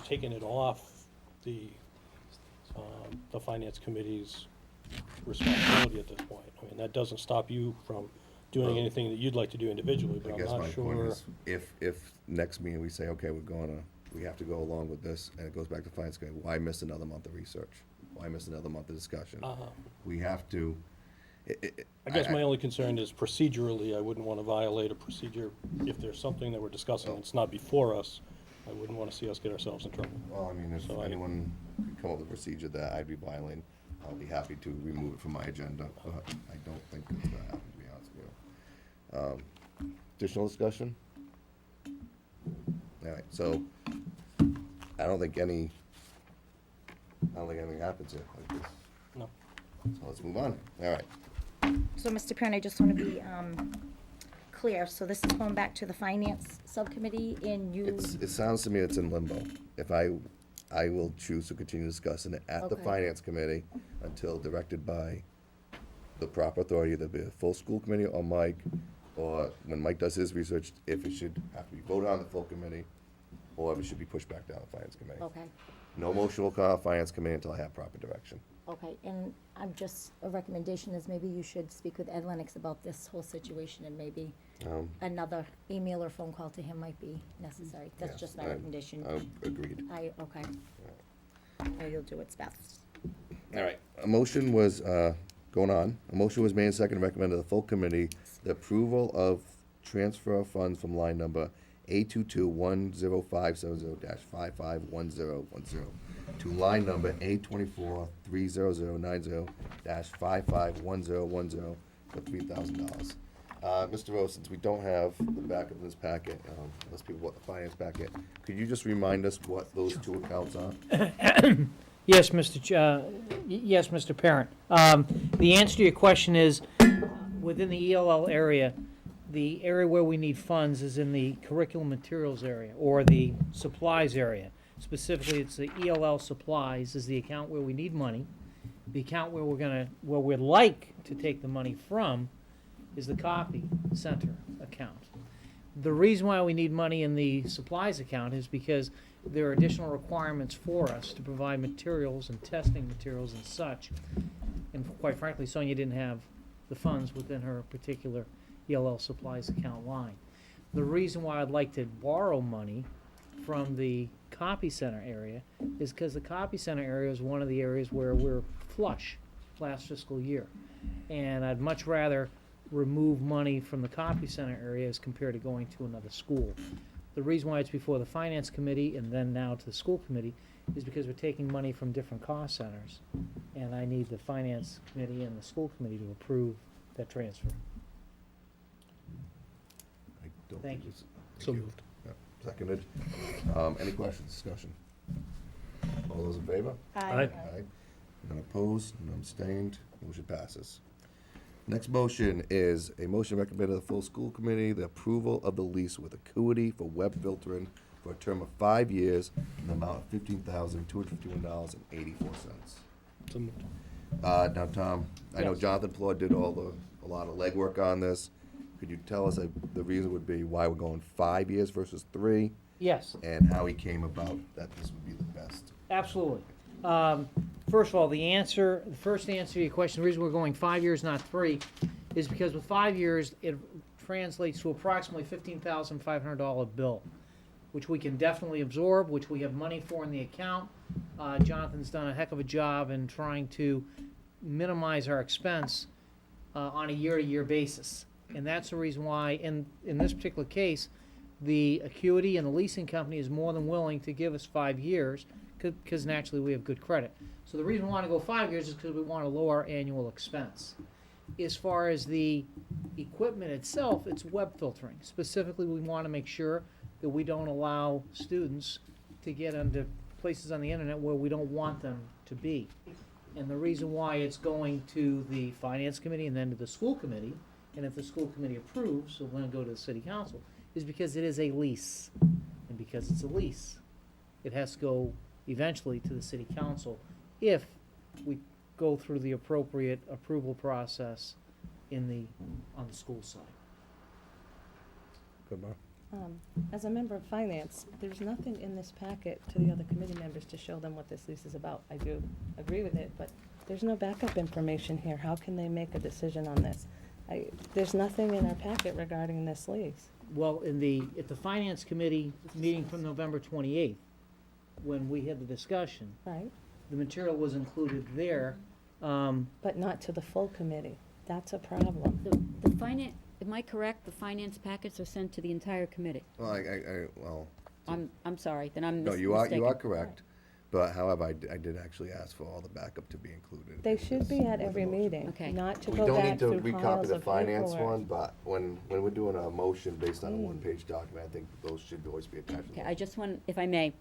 taken it off the finance committee's responsibility at this point. I mean, that doesn't stop you from doing Well, anything that you'd like to do individually, but I I'm guess not my point sure. is, if next meeting we say, okay, we have to go along with this, and it goes back to finance committee, why miss another month of research? Why miss another month of discussion? We have to. I guess my only concern is procedurally, I wouldn't want to violate a procedure. If there's something that we're discussing that's not before us, I wouldn't want to see us get ourselves in trouble. Well, I mean, if So anyone could come up with a procedure that I'd be violating, I'll be happy to remove it from my agenda, but I don't think it's gonna happen, to be honest with you. Additional discussion? All right, so, I don't think anything happens here like this. No. So let's move on. All right. So, Mr. Parent, I just want to be clear. So this is going back to the finance subcommittee, and you. It sounds to me it's in limbo. If I will choose to continue discussing it at the Okay. finance committee until directed by the proper authority, either be a full school committee or Mike, or when Mike does his research, if it should have to be voted on the full committee, or if it should be pushed back down the finance committee. Okay, No motion will come out of finance committee until I have proper direction. okay. And a recommendation is maybe you should speak with Ed Lennox about this whole situation, and maybe another email or phone call to him might be necessary. That's Yes, just my I- recommendation. Agreed. Okay. Or you'll do what's best. All right, a motion was, going on, a motion was made and seconded, recommended to the full committee, the approval of transfer of funds from line number A22-10570-551010 to line number A24-30090-551010 for $3,000. Mr. Rose, since we don't have the back of this packet, unless people want the finance packet, could you just remind us what those two accounts are? Yes, yes, Mr. Parent. The answer to your question is, within the ELL area, the area where we need funds is in the curriculum materials area, or the supplies area. Specifically, it's the ELL supplies is the account where we need money. The account where we'd like to take the money from is the copy center account. The reason why we need money in the supplies account is because there are additional requirements for us to provide materials and testing materials and such. And quite frankly, Sonia didn't have the funds within her particular ELL supplies account line. The reason why I'd like to borrow money from the copy center area is because the copy center area is one of the areas where we're flush last fiscal year. And I'd much rather remove money from the copy center area as compared to going to another school. The reason why it's before the finance committee and then now to the school committee is because we're taking money from different cost centers. And I need the finance committee and the school committee to approve that transfer. I don't Thank think you. it's- So moved. Yeah, seconded. Any questions, discussion? All those in favor? Aye. Aye. None opposed, none abstained, motion passes. Next motion is a motion recommended to the full school committee, the approval of the lease with Acuity for web filtering for a term of 5 years in the amount of $15,251.84. So moved. Now, Tom, I know Yes. Jonathan Plord did a lot of legwork on this. Could you tell us the reason would be why we're going 5 years versus 3? Yes. And how he came about that this would be the best? Absolutely. First of all, the first answer to your question, the reason we're going 5 years, not 3, is because with 5 years, it translates to approximately $15,500 bill, which we can definitely absorb, which we have money for in the account. Jonathan's done a heck of a job in trying to minimize our expense on a year-to-year basis. And that's the reason why, in this particular case, the Acuity and the leasing company is more than willing to give us 5 years, because naturally we have good credit. So the reason we want to go 5 years is because we want to lower our annual expense. As far as the equipment itself, it's web filtering. Specifically, we want to make sure that we don't allow students to get into places on the internet where we don't want them to be. And the reason why it's going to the finance committee and then to the school committee, and if the school committee approves, so we're going to go to the city council, is because it is a lease. And because it's a lease, it has to go eventually to the city council if we go through the appropriate approval process on the school side. Good, Mark. As a member of finance, there's nothing in this packet to the other committee members to show them what this lease is about. I do agree with it, but there's no backup information here. How can they make a decision on this? There's nothing in our packet regarding this lease. Well, at the finance committee meeting from November 28th, when we had the discussion, Right, the material was included there. but not to the full committee. That's a problem. The finance, am I correct? The finance packets are sent to the entire committee? Well, I'm sorry, then I'm no, mistaken. you are correct. But however, I did actually ask for all the backup to be included. They should be at every meeting, Okay. not to We go don't back need to through recopy piles the of finance paperwork. one, but when we're doing a motion based on a one-page document, I think those should always be attached. to Okay, the I just want, if I may,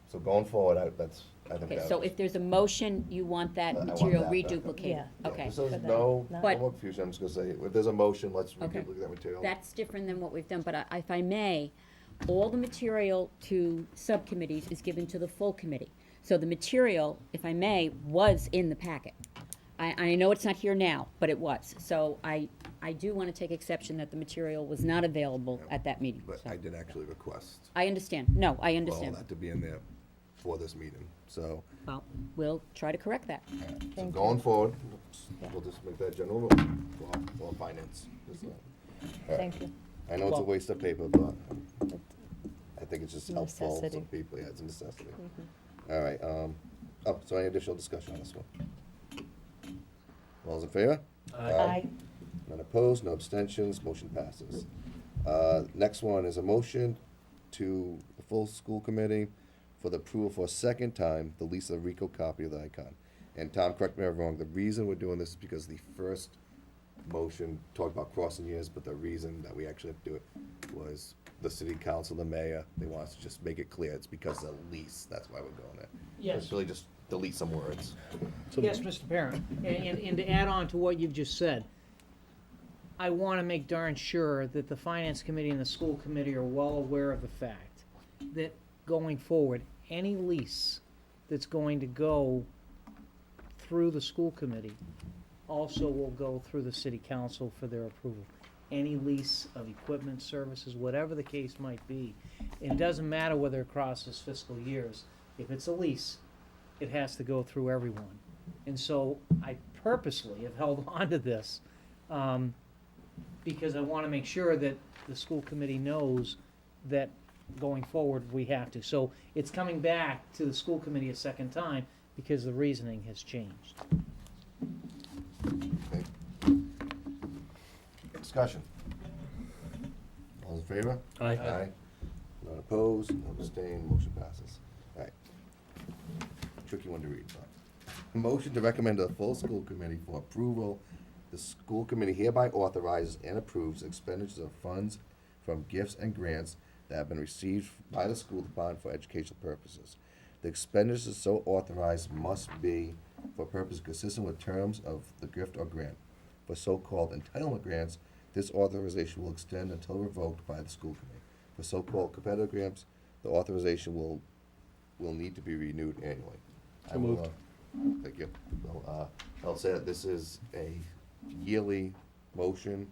So going forward, I think okay, that. so if there's a motion, you want that I want material that backup. reduplicated? Yeah. Okay. So But no But- more confusion, I'm just gonna say, if there's a motion, let's Okay. reduplicate that material. That's different than what we've done, but if I may, all the material to subcommittees is given to the full committee. So the material, if I may, was in the packet. I know it's not here now, but it was. So I do want to take exception that the material was not available at that meeting. But So I did actually request I understand. No, I for all understand. that to be in there for this meeting, so. Well, we'll try to correct that. So Thank going you. forward, Yeah. we'll just make that general rule for finance. Just, all right. Thank you. I know it's a Well- waste of paper, but I think it's just helpful for Necessity. people, yeah, it's a necessity. All right, so any additional discussion on this one? All those in favor? Aye. None opposed, no abstentions, motion passes. Next one is a motion to the full school committee for the approval for a second time, the lease of Rico copy of the icon. And Tom, correct me if I'm wrong, the reason we're doing this is because the first motion talked about crossing years, but the reason that we actually have to do it was the city council, the mayor, they want us to just make it clear, it's because of the lease, that's why we're going there. Yes. It's really just delete some words. Yes, Mr. Parent, and to add on to what you've just said, I want to make darn sure that the Finance Committee and the School Committee are well aware of the fact that going forward, any lease that's going to go through the School Committee also will go through the City Council for their approval. Any lease of equipment, services, whatever the case might be. It doesn't matter whether it crosses fiscal years. If it's a lease, it has to go through everyone. And so I purposely have held on to this because I want to make sure that the school committee knows that going forward we have to. So it's coming back to the school committee a second time because the reasoning has changed. Okay. Discussion. All in favor? Aye. Aye. None opposed, none abstained, motion passes. All right. Tricky one to read, but. Motion to recommend to the full school committee for approval. The school committee hereby authorizes and approves expenditures of funds from gifts and grants that have been received by the school department for educational purposes. The expenditures so authorized must be for purposes consistent with terms of the gift or grant. For so-called entitlement grants, this authorization will extend until revoked by the school committee. For so-called competitive grants, the authorization will need to be renewed annually. So moved. Thank you. Well, I'll say that this is a yearly motion.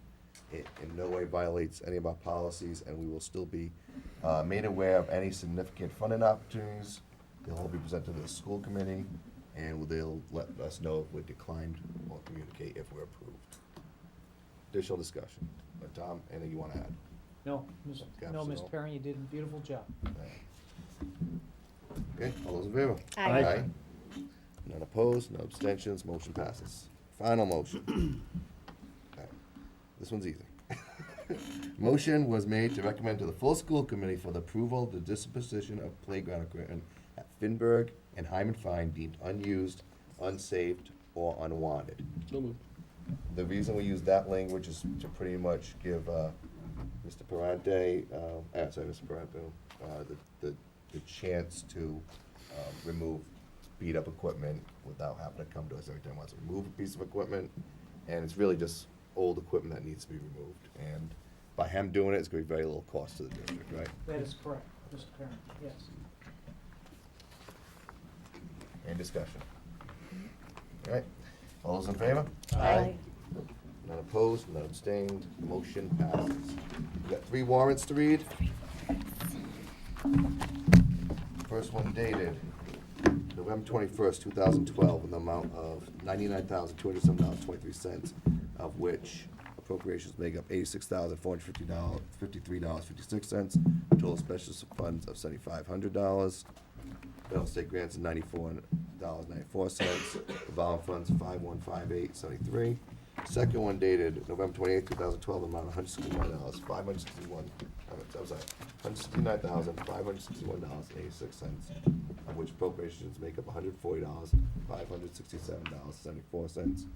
It in no way violates any of our policies, and we will still be made aware of any significant funding opportunities. They'll all be presented to the school committee, and they'll let us know if we're declined or communicate if we're approved. Additional discussion. Tom, anything you want to add? No, Gaps, Mr. Parent, you did a beautiful job. Okay, all those in favor? Aye. None opposed, no abstentions, motion passes. Final motion. Okay, this one's easy. Motion was made to recommend to the full school committee for the approval of the disposition of playground equipment at Finberg and Hyman Fine deemed unused, unsaved, or unwanted. So moved. The reason we use that language is to pretty much give Mr. Parente, Mr. Parente, the chance to remove beat-up equipment without having to come to us every time he wants to remove a piece of equipment. And it's really just old equipment that needs to be removed. And by him doing it, it's going to be very little cost to the district, right? That is correct, Mr. Parent, yes. Any discussion? All right, all those in favor? Aye. None opposed, none abstained, motion passes. We got 3 warrants to read. First one dated November 21st, 2012, in the amount of $99,207.23, of which appropriations make up $86,453.56, total special funds of $7,500, federal state grants of $94.94, revolving funds of $5,158.73. Second one dated November 28th, 2012, amount of $169,561.86, of which appropriations make up $140,567.74.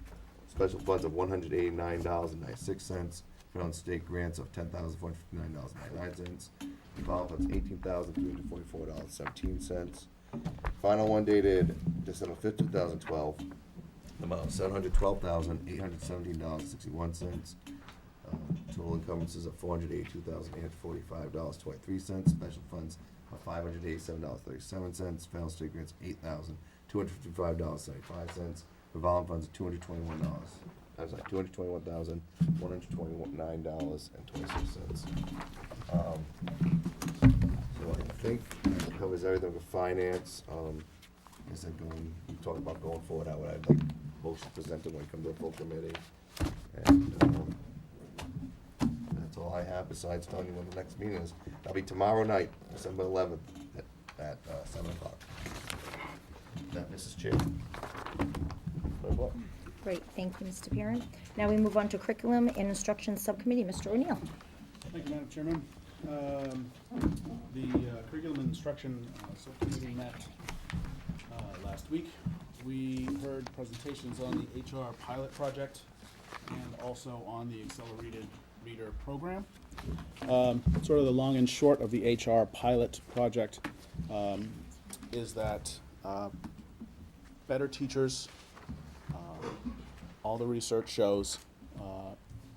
Special funds of $189.96, federal and state grants of $10,459.99, revolving funds $18,344.17. Final one dated December 5th, 2012, amount of $712,817.61. Total encumbrances of $482,845.23. Special funds of $587.37. Federal state grants $8,255.75. Revolving funds of $221,129.26. So I think that covers everything with finance. I said we talk about going forward, how I'd like motion presented when it comes to a full committee. And that's all I have besides telling you when the next meeting is. That'll be tomorrow night, December 11th at 7 o'clock. That, Mrs. Chair. Great, thank you, Mr. Perrin. Now we move on to Curriculum and Instruction Subcommittee, Mr. O'Neill. Thank you, Madam Chairman. The Curriculum and Instruction Subcommittee met last week. We heard presentations on the HR pilot project and also on the Accelerated Reader program. Sort of the long and short of the HR pilot project is that better teachers, all the research shows,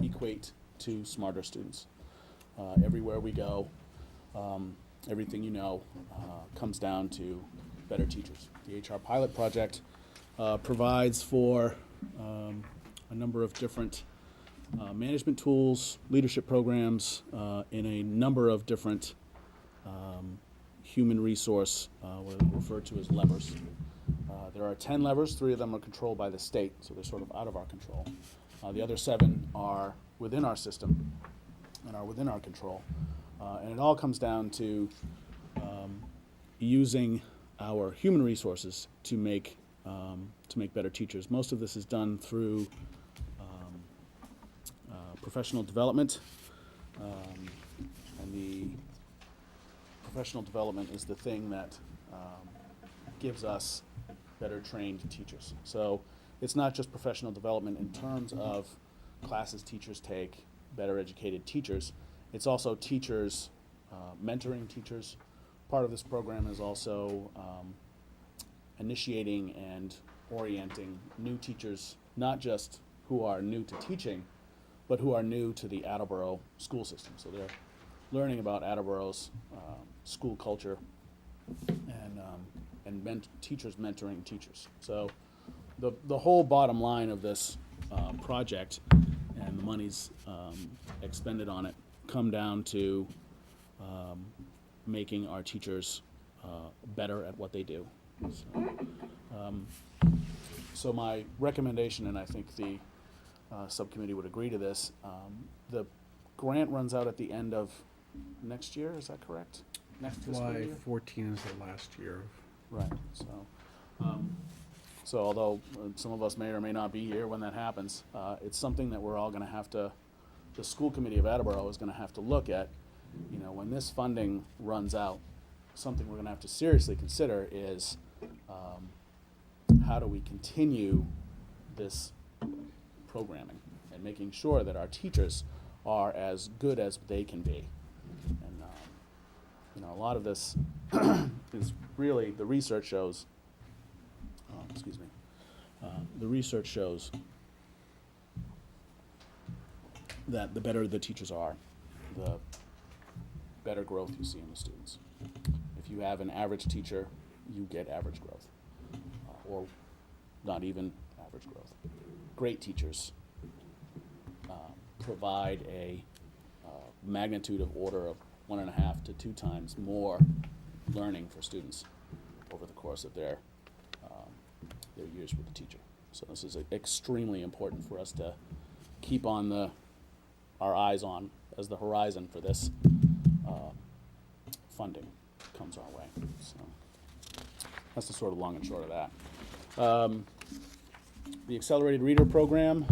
equate to smarter students. Everywhere we go, everything comes down to better teachers. The HR pilot project provides for a number of different management tools, leadership programs, in a number of different human resource, what are referred to as levers. There are 10 levers, 3 of them are controlled by the state, so they're sort of out of our control. The other 7 are within our system and are within our control. And it all comes down to using our human resources to make better teachers. Most of this is done through professional development, and the professional development is the thing that gives us better trained teachers. So it's not just professional development in terms of classes teachers take, better educated teachers. It's also teachers mentoring teachers. Part of this program is also initiating and orienting new teachers, not just who are new to teaching, but who are new to the Attleboro school system. So they're learning about Attleboro's school culture and teachers mentoring teachers. So the whole bottom line of this project and the monies expended on it come down to making our teachers better at what they do. So my recommendation, and I think the subcommittee would agree to this, the grant runs out at the end of next year, is that correct? Next fiscal July year? 14 is the last year. Right, so although some of us may or may not be here when that happens, it's something that we're all gonna have to, the school committee of Attleboro is gonna have to look at. You know, when this funding runs out, something we're gonna have to seriously consider is how do we continue this programming and making sure that our teachers are as good as they can be. And a lot of this is really, the research shows, the research shows that the better the teachers are, the better growth you see in the students. If you have an average teacher, you get average growth, or not even average growth. Great teachers provide a magnitude of order of 1.5 to 2 times more learning for students over the course of their years with the teacher. So this is extremely important for us to keep on our eyes on as the horizon for this funding comes our way. So that's the sort of long and short of that. The accelerated reader program,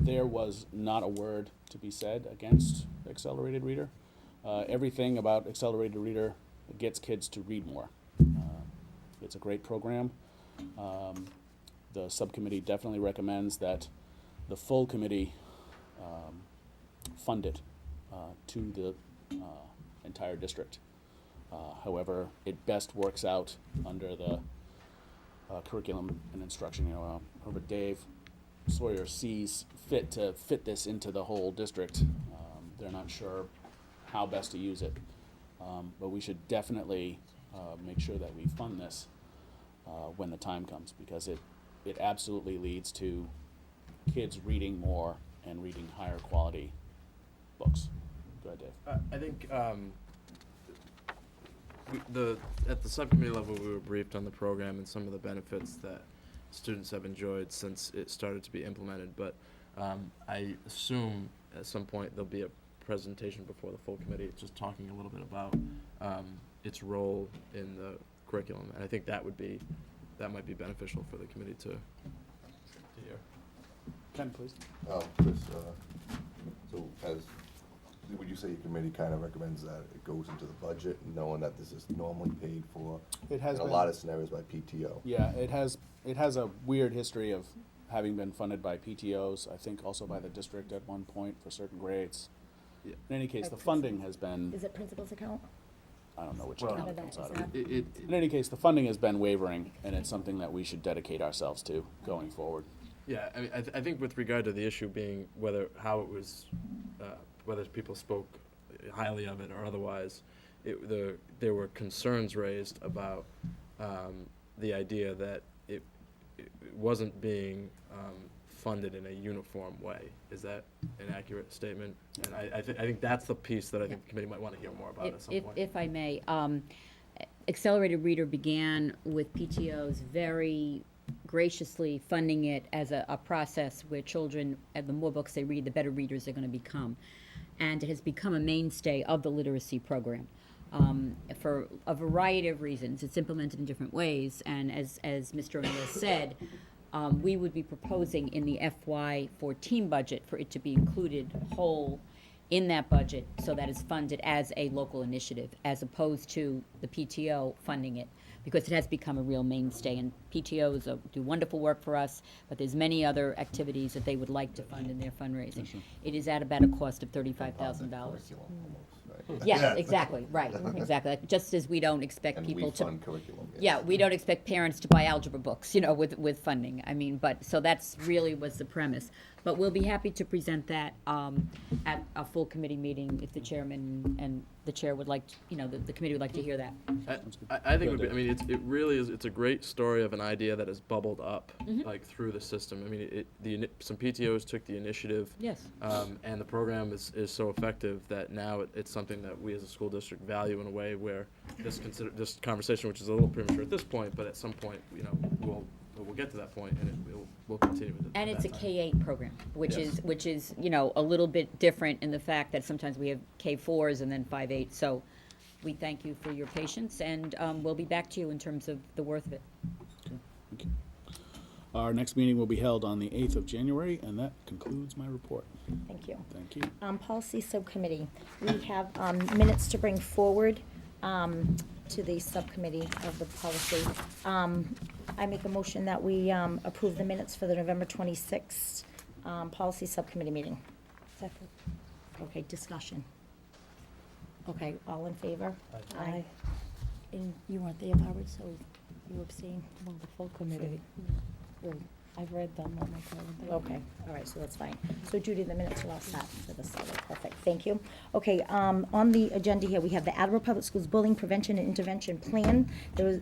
there was not a word to be said against accelerated reader. Everything about accelerated reader gets kids to read more. It's a great program. The subcommittee definitely recommends that the full committee fund it to the entire district. However, it best works out under the curriculum and instruction. However Dave Sawyer sees fit to fit this into the whole district. They're not sure how best to use it, but we should definitely make sure that we fund this when the time comes, because it absolutely leads to kids reading more and reading higher quality books. Go ahead, Dave. I think at the subcommittee level, we were briefed on the program and some of the benefits that students have enjoyed since it started to be implemented, but I assume at some point there'll be a presentation before the full committee just talking a little bit about its role in the curriculum, and I think that might be beneficial for the committee to hear. Ken, please. Chris, so would you say your committee kind of recommends that it goes into the budget, knowing that this is normally paid for It has in a been. lot of scenarios by PTO? Yeah, it has a weird history of having been funded by PTOs, I think also by the district at one point for certain grades. Yeah. In any case, By the funding has been, Is it principal's account? I don't know which Well, account it None comes of out that of. is In any case, the funding has been wavering, and it's something that we should dedicate ourselves to going forward. Yeah, I mean, I think with regard to the issue being how it was, whether people spoke highly of it or otherwise, there were concerns raised about the idea that it wasn't being funded in a uniform way. Is that an accurate statement? And I think that's the piece that I think the committee might want to hear more about at some point. If I may, Accelerated Reader began with PTOs very graciously funding it as a process where children, the more books they read, the better readers they're going to become. And it has become a mainstay of the literacy program. For a variety of reasons. It's implemented in different ways, and as Mr. O'Neill said, we would be proposing in the FY14 budget for it to be included whole in that budget so that it's funded as a local initiative, as opposed to the PTO funding it, because it has become a real mainstay, and PTOs do wonderful work for us, but there's many other activities that they would like to fund in their fundraising. It is at about a cost of $35,000. Yes, exactly, right, exactly. Just as we don't expect And people we to. fund curriculum. Yes. Yeah, we don't expect parents to buy algebra books, with funding. I mean, so that's really was the premise. But we'll be happy to present that at a full committee meeting if the chairman and the chair would like, the committee would like to hear that. I think it would be, I mean, it really is, it's a great story of an idea that has bubbled up, like, through the system. I mean, some PTOs took the initiative. Yes. And the program is so effective that now it's something that we as a school district value in a way where this conversation, which is a little premature at this point, but at some point, we'll get to that point, and we'll continue with it. And at it's a that time. K-8 program, which Yes. is a little bit different in the fact that sometimes we have K-4s and then 5-8. So we thank you for your patience, and we'll be back to you in terms of the worth of it. Okay, thank you. Our next meeting will be held on the 8th of January, and that concludes my report. Thank you. Thank you. Policy Subcommittee, we have minutes to bring forward to the subcommittee of the policy. I make a motion that we approve the minutes for the November 26th Policy Subcommittee meeting. Second. Okay, discussion. Okay, all in favor? Aye. And you weren't there, Barbara, so you abstained? Well, the full committee. Well, I've read them, I'm okay, all right, so that's fine. So Judy, the minutes are all set for this, perfect, thank you. Okay, on the agenda here, we have the Attleboro Public Schools Bullying Prevention and Intervention Plan. There was,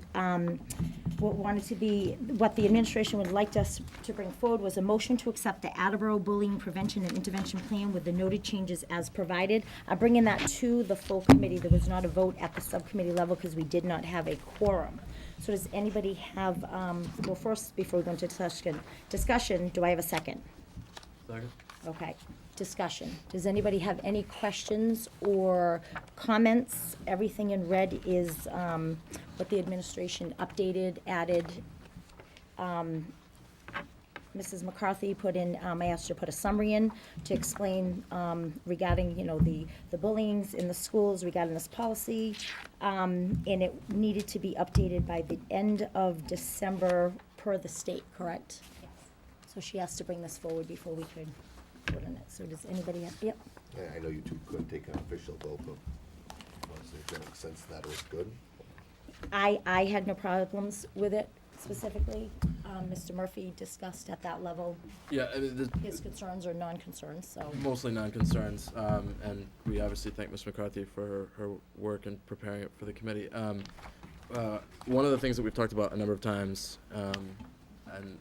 what the administration would like us to bring forward was a motion to accept the Attleboro Bullying Prevention and Intervention Plan with the noted changes as provided. I'm bringing that to the full committee. There was not a vote at the subcommittee level because we did not have a quorum. So does anybody have, well, first, before we go into discussion, do I have a second? Second. Okay, discussion. Does anybody have any questions or comments? Everything in red is what the administration updated, added. Mrs. McCarthy put in, I asked her to put a summary in to explain regarding, the bullying in the schools regarding this policy. And it needed to be updated by the end of December per the state, correct? Yes. So she asked to bring this forward before we could vote on it. So does anybody have, yep. I know you two couldn't take an official vote, but was there a sense that it was good? I had no problems with it specifically. Mr. Murphy discussed at that level Yeah, I mean, his concerns or non-concerns, so. mostly non-concerns, and we obviously thank Ms. McCarthy for her work in preparing it for the committee. One of the things that we've talked about a number of times, and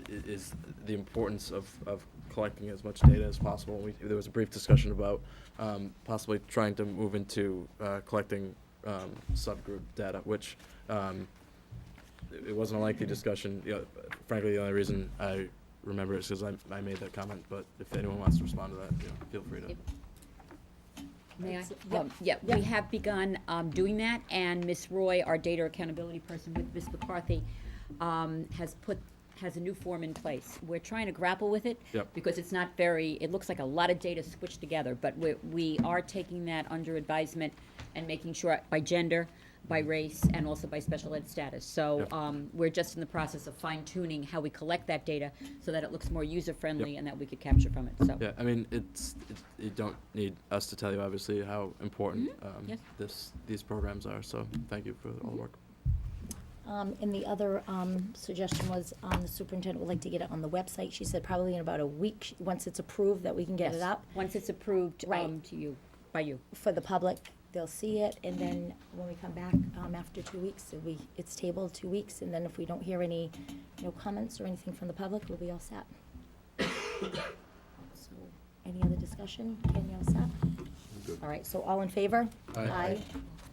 is the importance of collecting as much data as possible. There was a brief discussion about possibly trying to move into collecting subgroup data, which it wasn't a lengthy discussion. Frankly, the only reason I remember it is because I made that comment, but if anyone wants to respond to that, feel free to. May I? We have begun doing that, and Ms. Roy, our data accountability person with Ms. McCarthy, has a new form in place. We're trying to grapple with it because it's not it looks like a lot of data switched together, but we are taking that under advisement and making sure by gender, by race and also by special ed status. So we're just in the process of fine tuning how we collect that data so that it looks more user friendly and that we could capture from it. So Yeah, I mean, you don't need us to tell you, obviously, how important Yes. these programs are, so thank you for all the work. And the other suggestion was the superintendent would like to get it on the website. She said probably in about a week, once it's approved, that we can get it Yes. up. Once it's approved Right. to you, by you. For the public, they'll see it, and then when we come back after 2 weeks, it's tabled 2 weeks, and then if we don't hear any, comments or anything from the public, we'll be all set. So, any other discussion? Ken, you all set? Good. All right, so all in favor? Aye.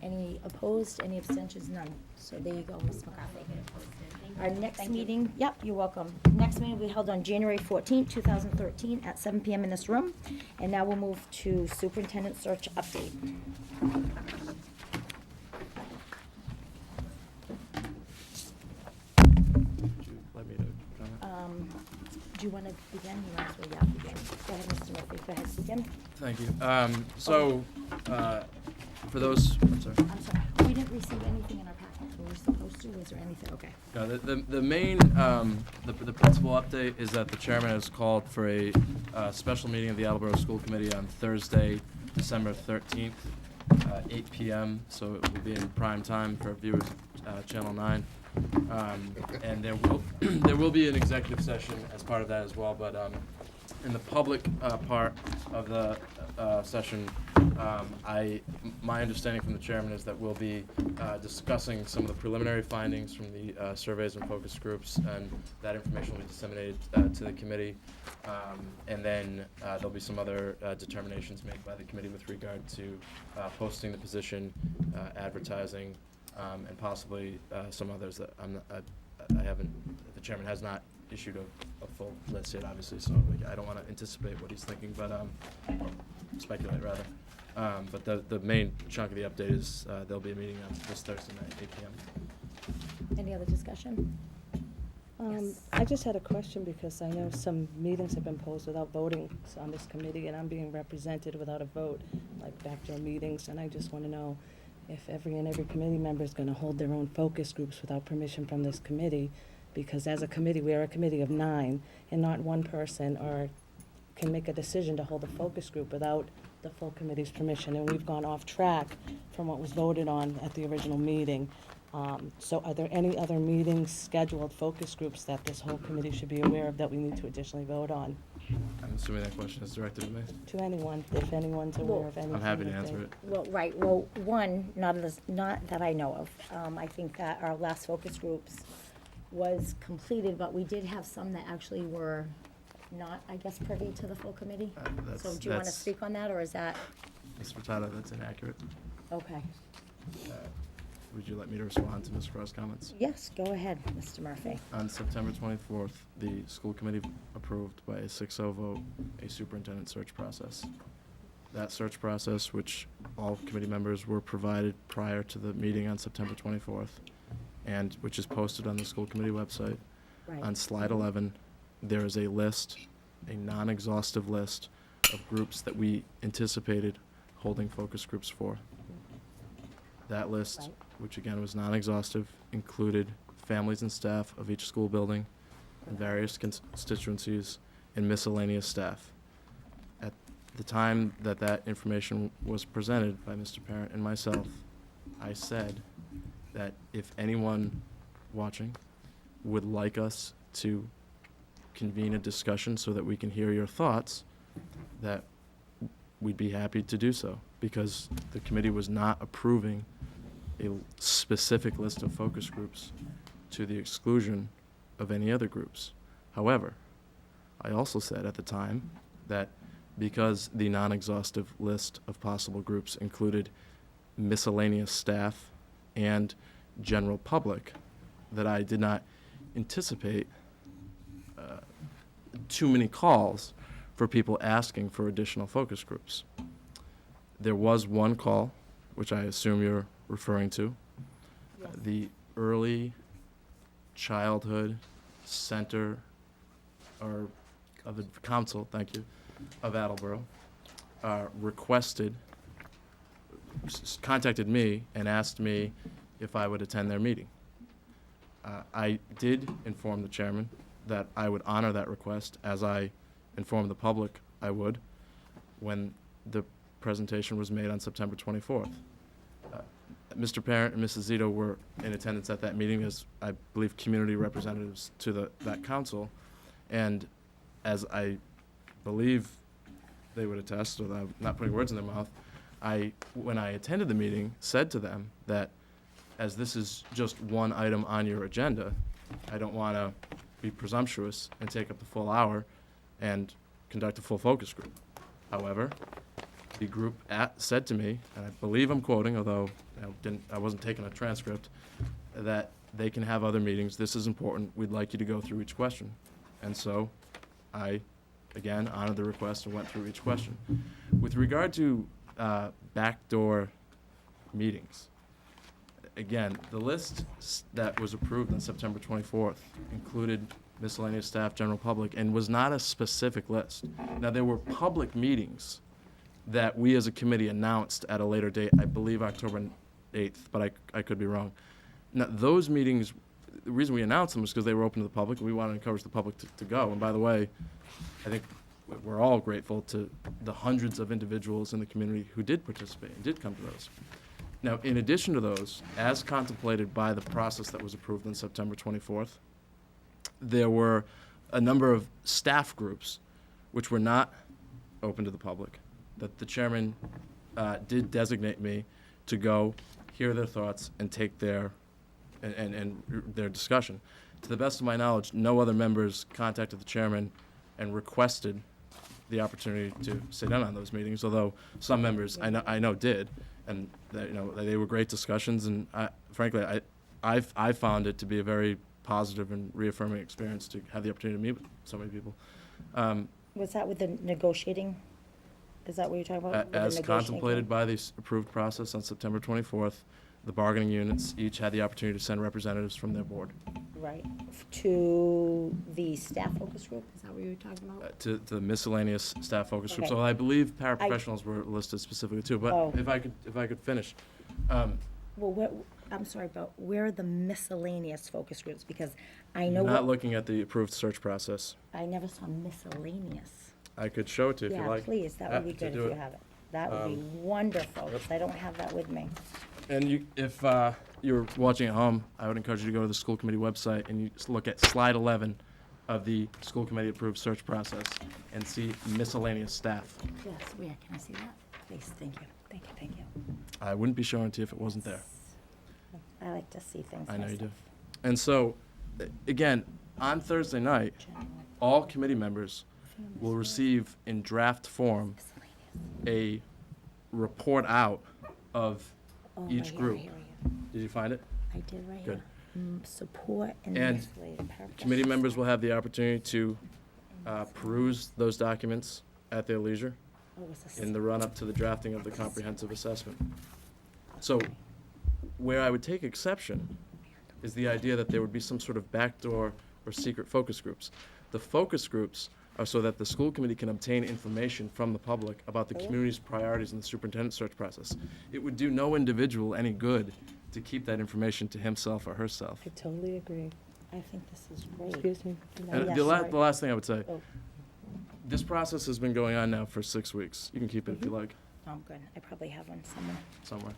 Any opposed? Any abstentions? None. So there you go, Ms. McCarthy. Our next meeting, yep, you're welcome. Next meeting will be held on January 14th, 2013, at 7 PM in this room. And now we'll move to superintendent search update. Would you like me to comment? Do you want to begin? You might as well, yeah, begin. Go ahead, Mr. Murphy, go ahead, begin. Thank you. For those, I'm sorry. I'm sorry, we didn't receive anything in our packet. We were supposed to, was there anything? Okay. No, the main, the principal update is that the chairman has called for a special meeting of the Attleboro School Committee on Thursday, December 13th, 8 PM, so it will be in prime time for viewers of Channel 9. And there will be an executive session as part of that as well, but in the public part of the session, my understanding from the chairman is that we'll be discussing some of the preliminary findings from the surveys and focus groups, and that information will be disseminated to the committee. And then there'll be some other determinations made by the committee with regard to posting the position, advertising, and possibly some others that I haven't, the chairman has not issued a full list yet, obviously, so I don't want to anticipate what he's thinking, but, or speculate rather. But the main chunk of the update is there'll be a meeting on this Thursday night, 8 PM. Any other discussion? Yes. I just had a question because I know some meetings have been posed without voting on this committee, and I'm being represented without a vote, like backdoor meetings, and I just want to know if every committee member is going to hold their own focus groups without permission from this committee, because as a committee, we are a committee of 9, and not one person can make a decision to hold a focus group without the full committee's permission, and we've gone off track from what was voted on at the original meeting. So are there any other meetings, scheduled focus groups that this whole committee should be aware of that we need to additionally vote on? I'm assuming that question is directed at me. To anyone, if anyone's aware of anything. I'm happy to that answer they- it. Well, right, one, not that I know of. I think that our last focus groups was completed, but we did have some that actually were not, I guess, privy to the full committee. So do you want to speak on that, or is that, Ms. Furtado, that's inaccurate. okay? Would you like me to respond to Ms. Crow's comments? Yes, go ahead, Mr. Murphy. On September 24th, the school committee approved by a 6-0 vote a superintendent search process. That search process, which all committee members were provided prior to the meeting on September 24th, and which is posted on the school committee website. Right. On slide 11, there is a list, a non-exhaustive list of groups that we anticipated holding focus groups for. That list, Right. which again was non-exhaustive, included families and staff of each school building and various constituencies and miscellaneous staff. At the time that that information was presented by Mr. Parent and myself, I said that if anyone watching would like us to convene a discussion so that we can hear your thoughts, that we'd be happy to do so, because the committee was not approving a specific list of focus groups to the exclusion of any other groups. However, I also said at the time that because the non-exhaustive list of possible groups included miscellaneous staff and general public, that I did not anticipate too many calls for people asking for additional focus groups. There was one call, which I assume you're referring to, the Early Childhood Center, or of the Council, thank you, of Attleboro, contacted me and asked me if I would attend their meeting. I did inform the chairman that I would honor that request, as I informed the public I would when the presentation was made on September 24th. Mr. Parent and Mrs. Zito were in attendance at that meeting as, I believe, community representatives to that council. And as I believe they would attest, or I'm not putting words in their mouth, when I attended the meeting, said to them that as this is just one item on your agenda, I don't want to be presumptuous and take up the full hour and conduct a full focus group. However, the group said to me, and I believe I'm quoting, although I wasn't taking a transcript, that they can have other meetings. This is important. We'd like you to go through each question. And so I, again, honored the request and went through each question. With regard to backdoor meetings, again, the list that was approved on September 24th included miscellaneous staff, general public, and was not a specific list. Now, there were public meetings that we as a committee announced at a later date, I believe October 8th, but I could be wrong. Now, those meetings, the reason we announced them was because they were open to the public, and we wanted to encourage the public to go. And by the way, I think we're all grateful to the hundreds of individuals in the community who did participate and did come to those. Now, in addition to those, as contemplated by the process that was approved on September 24th, there were a number of staff groups which were not open to the public, that the chairman did designate me to go hear their thoughts and take their discussion. To the best of my knowledge, no other members contacted the chairman and requested the opportunity to sit in on those meetings, although some members I know did, and they were great discussions, and frankly I found it to be a very positive and reaffirming experience to have the opportunity to meet with so many people. Was that with the negotiating? Is that what you're talking about? With the As negotiating contemplated committee? by the approved process on September 24th, the bargaining units each had the opportunity to send representatives from their board Right. To the staff focus group? Is that what you were talking about? to the miscellaneous staff focus group. Okay. So I believe paraprofessionals were listed specifically too, but Oh. if I could finish. Well, I'm sorry, but where are the miscellaneous focus groups? Because I know Not looking at the approved search process. I never saw miscellaneous. I could show it to you if you like. Yeah, please, that would be Happy to good if do you it. have it. That would be wonderful, because I don't have that with me. And if you're watching at home, I would encourage you to go to the school committee website and you look at slide 11 of the school committee approved search process and see miscellaneous staff. Yes, where, can I see that? Please, thank you, thank you, thank you. I wouldn't be showing it to you if it wasn't there. I like to see things I know you do. myself. And so, again, on Thursday night, all committee members will receive in draft form a report out of Oh, each right here, group. right here, right here. Did you find it? I did right Good. here. Support and And miscellaneous committee members will have the opportunity to peruse those documents at their leisure Oh, it's a in the run-up to the drafting of the comprehensive assessment. So where I would take exception is the idea that there would be some sort of backdoor or secret focus groups. The focus groups are so that the school committee can obtain information from the public about the community's priorities in the superintendent search process. It would do no individual any good to keep that information to himself or herself. I totally agree. I think this is great. Excuse me. And Yeah, the sorry. last thing I would say, Oh. this process has been going on now for 6 weeks. You can keep it if you like, Oh, good. I probably have one somewhere. somewhere.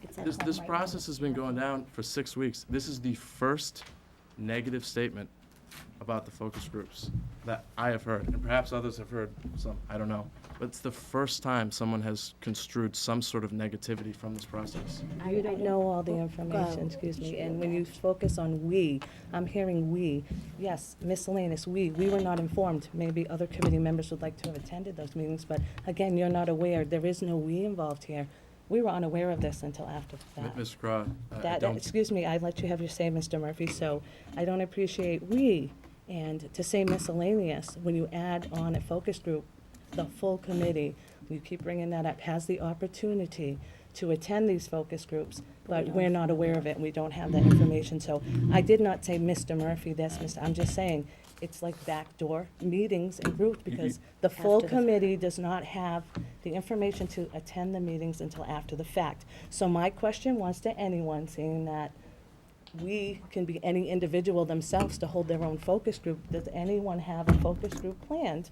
It's at This home right now. process has been going down for 6 weeks. This is the first negative statement about the focus groups that I have heard, and perhaps others have heard some, I don't know. But it's the first time someone has construed some sort of negativity from this process. You don't know all the information, excuse me, and when you focus on we, I'm hearing we, yes, miscellaneous, we were not informed. Maybe other committee members would like to have attended those meetings, but again, you're not aware, there is no we involved here. We were unaware of this until after that. Mr. Craw, I That, don't, excuse me, I let you have your say, Mr. Murphy, so I don't appreciate we, and to say miscellaneous, when you add on a focus group, the full committee, you keep bringing that up, has the opportunity to attend these focus groups, but we're not aware of it, and we don't have that information, so I did not say Mr. Murphy this, I'm just saying, it's like backdoor meetings and groups, because the full After the committee does not have the information to attend the meetings until after the fact. So my question was to anyone, seeing that we can be any individual themselves to hold their own focus group, does anyone have a focus group planned?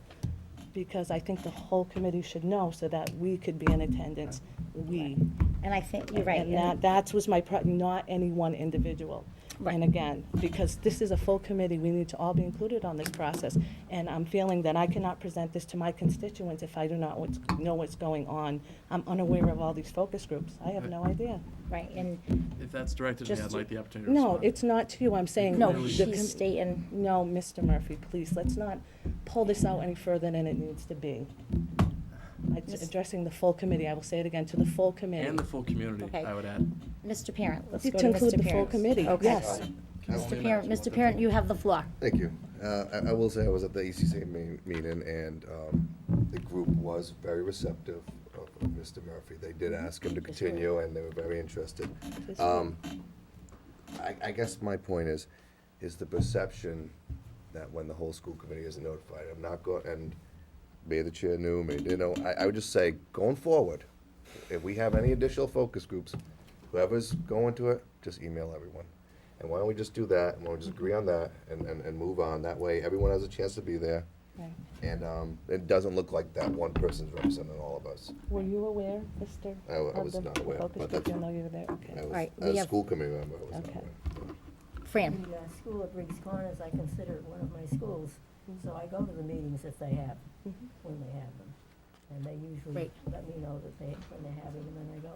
Because I think the whole committee should know so that we could be in attendance, we. And I think, you're right. And that was my, not any one individual. Right. And again, because this is a full committee, we need to all be included on this process. And I'm feeling that I cannot present this to my constituents if I do not know what's going on. I'm unaware of all these focus groups. I have no idea. Right, and If that's directed to me, I'd like the opportunity to No, respond. it's not to you, I'm saying. no, the she's stating, No, Mr. Murphy, please, let's not pull this out any further than it needs to be. It's addressing the full committee, I will say it again, to the full committee. And the full community, Okay. I would add. Mr. Parent, let's To go to include Mr. the full Parent. committee, Okay. yes. Mr. Parent, you have the floor. Thank you. I will say I was at the ECCA meeting, and the group was very receptive of Mr. Murphy. They did ask him to continue, and they were very interested. I guess my point is the perception that when the whole school committee isn't notified, I'm not going, and maybe the chair knew, maybe, you know, I would just say, going forward, if we have any additional focus groups, whoever's going to it, just email everyone. And why don't we just do that, and why don't we just agree on that, and move on, that way everyone has a chance to be there. Right. And it doesn't look like that one person's representing all of us. Were you aware, Mr.? I of was the not aware, focus but group? that's- You know you were there, okay. I was, Right, we as a have- school committee member, I was not Okay. aware. Fran, The school at Briggs Corners, I consider it one of my schools, so I go to the meetings if they have, Mhm. when they have them. And they usually Right. let me know that when they're having them, and I go.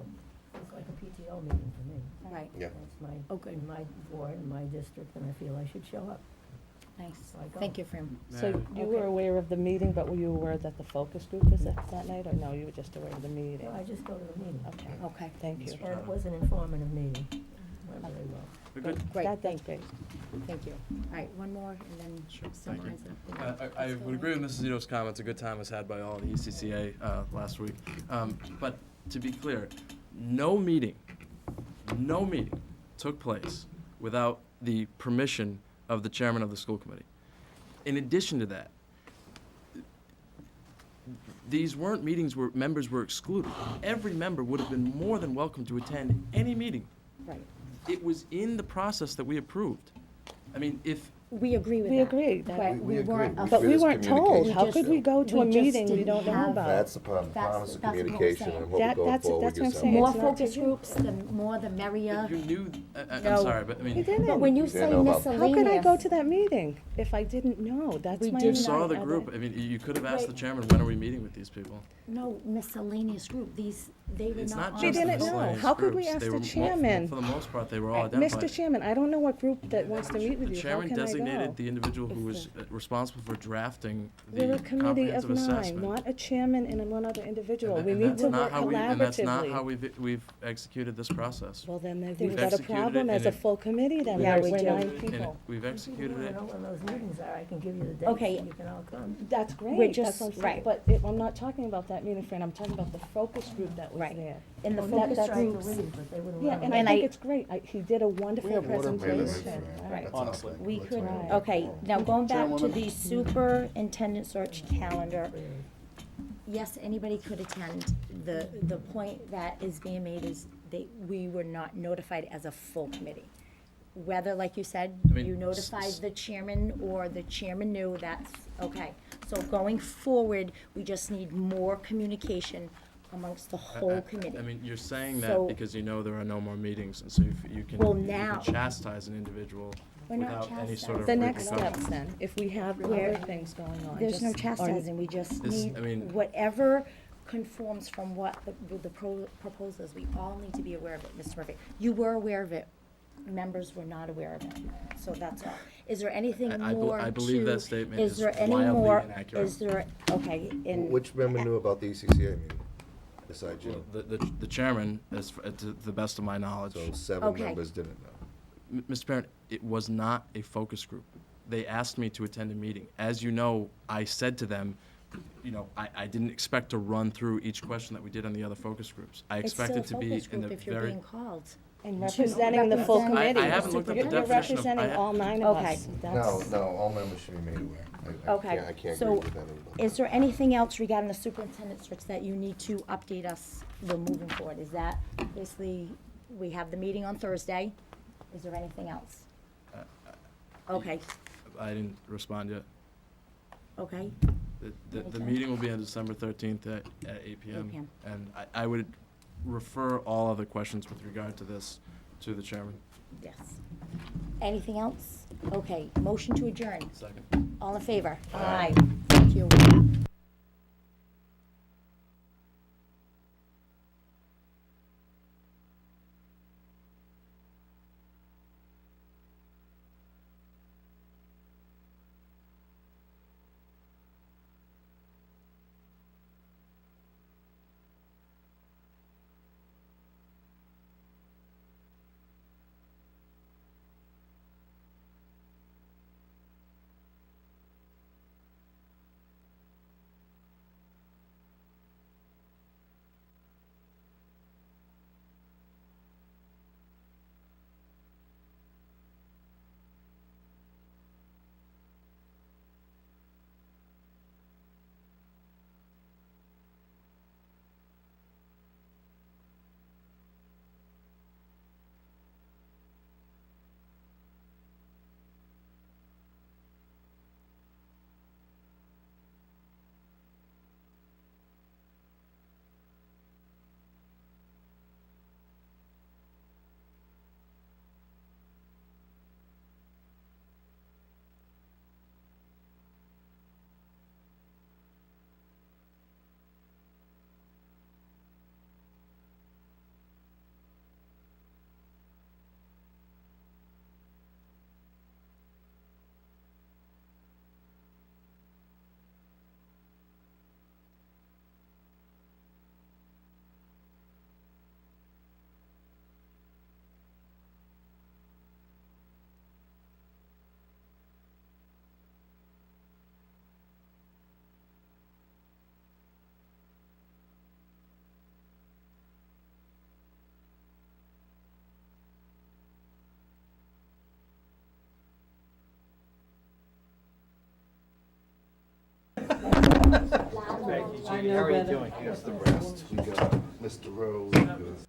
It's like a PTO meeting for me. right, Yeah. That's my, Okay. in my ward, in my district, and I feel I should show up. nice. So I go. Thank you, Fran. So you were Okay. aware of the meeting, but were you aware that the focus group was that night, or no, you were just aware of the meeting? No, I just go to the meeting. Okay, Okay, thank you. And it was an informative meeting, went very well. We're good? great, That's great. thank you. All right, one more, and then Thank you. summarize it. I would agree with Mrs. Zito's comments. A good time was had by all the ECCA last week. But to be clear, no meeting took place without the permission of the chairman of the school committee. In addition to that, these weren't meetings where members were excluded. Every member would have been more than welcome to attend any meeting. Right, It was in the process that we approved. I mean, if, we agree with that. We agree. that- But We we agree. weren't. We But we There's weren't told, communication. how could we go to a we just meeting we didn't don't know have- about? That's the problem, That's- promise of that's what we're communication, saying. and what we're going That's forward what I'm yourself. saying. More It's not focus just you. groups, the more the merrier. you knew, I'm No. sorry, but I mean. You didn't. But when you You say didn't know about- miscellaneous. How could I go to that meeting if I didn't know? That's We my. did You saw not the other- group. I mean, you could have asked the Wait. chairman, when are we meeting with these people? No, miscellaneous group, they were It's not not on. We just the didn't know. miscellaneous How could we groups. ask They the were chairman? For the most part, they were all identified. Mr. Chairman, I don't know what group that wants to meet with The you. How chairman can I go? designated the individual who If was responsible for drafting We're the a committee of comprehensive nine, assessment. not a chairman and one other individual. And We and need that's to not work how we- And that's not how collaboratively. we've executed this process. Well, then We've we've got a executed problem it as in a full committee, then Yeah, we're we we're do. nine And people. we've executed I it. know when those meetings are, I can give you the dates, Okay. and you can all come. That's We're great, just- that's what I'm saying. right. But I'm not talking about that meeting, Fran, I'm talking about the focus group that was Right. there. In the Well, focus Nick tried to groups, leave, but they wouldn't Yeah, let and him. I And think I- it's great. He did a wonderful have water presentation. Right. That's all. Honestly. we could, Right. okay, now going back to Chairwoman? the superintendent search calendar, yes, anybody could attend. The point that is being made is we were not notified as a full committee. Whether, like you said, I mean, you notified the chairman or the chairman knew, that's, okay. So going forward, we just need more communication amongst the whole committee. I mean, you're saying So- that because you know there are no more meetings, and so you can Well, you now- can chastise an individual We're not without any sort of The next repercussions. steps then, if we have Where- other things going on. There's no just- or- chastising, we just This- need I mean- whatever conforms from what the proposals, we all need to be aware of it, Mr. Murphy. You were aware of it, members were not aware of it, so that's all. Is there anything I more I believe that to- statement is is there any wildly more, inaccurate. is there, okay, in. Which member knew about the ECCA meeting, besides Well, you? the chairman, to the best of my knowledge, So 7 Okay. members didn't know. Mr. Parent, it was not a focus group. They asked me to attend a meeting. As you know, I said to them, you know, I didn't expect to run through each question that we did on the other focus groups. I It's still a expected to be focus in group the if you're very. being called. And representing the full represent- committee. I haven't looked up the You're definition of- representing I- all 9 of Okay. us. No, That's- no, all members should be made aware. Okay, I can't so agree with that. is there anything else regarding the superintendent search that you need to update us when moving forward? Is that basically, we have the meeting on Thursday, is there anything else? Okay, I didn't respond yet. okay, The Anytime. meeting will be on December 13th at 8 PM. 8 p.m. And I would refer all other questions with regard to this to the chairman. yes. Anything else? Okay, motion to adjourn. Second. All in favor? Aye. Thank you. That's the rest. We got Mr. Rose.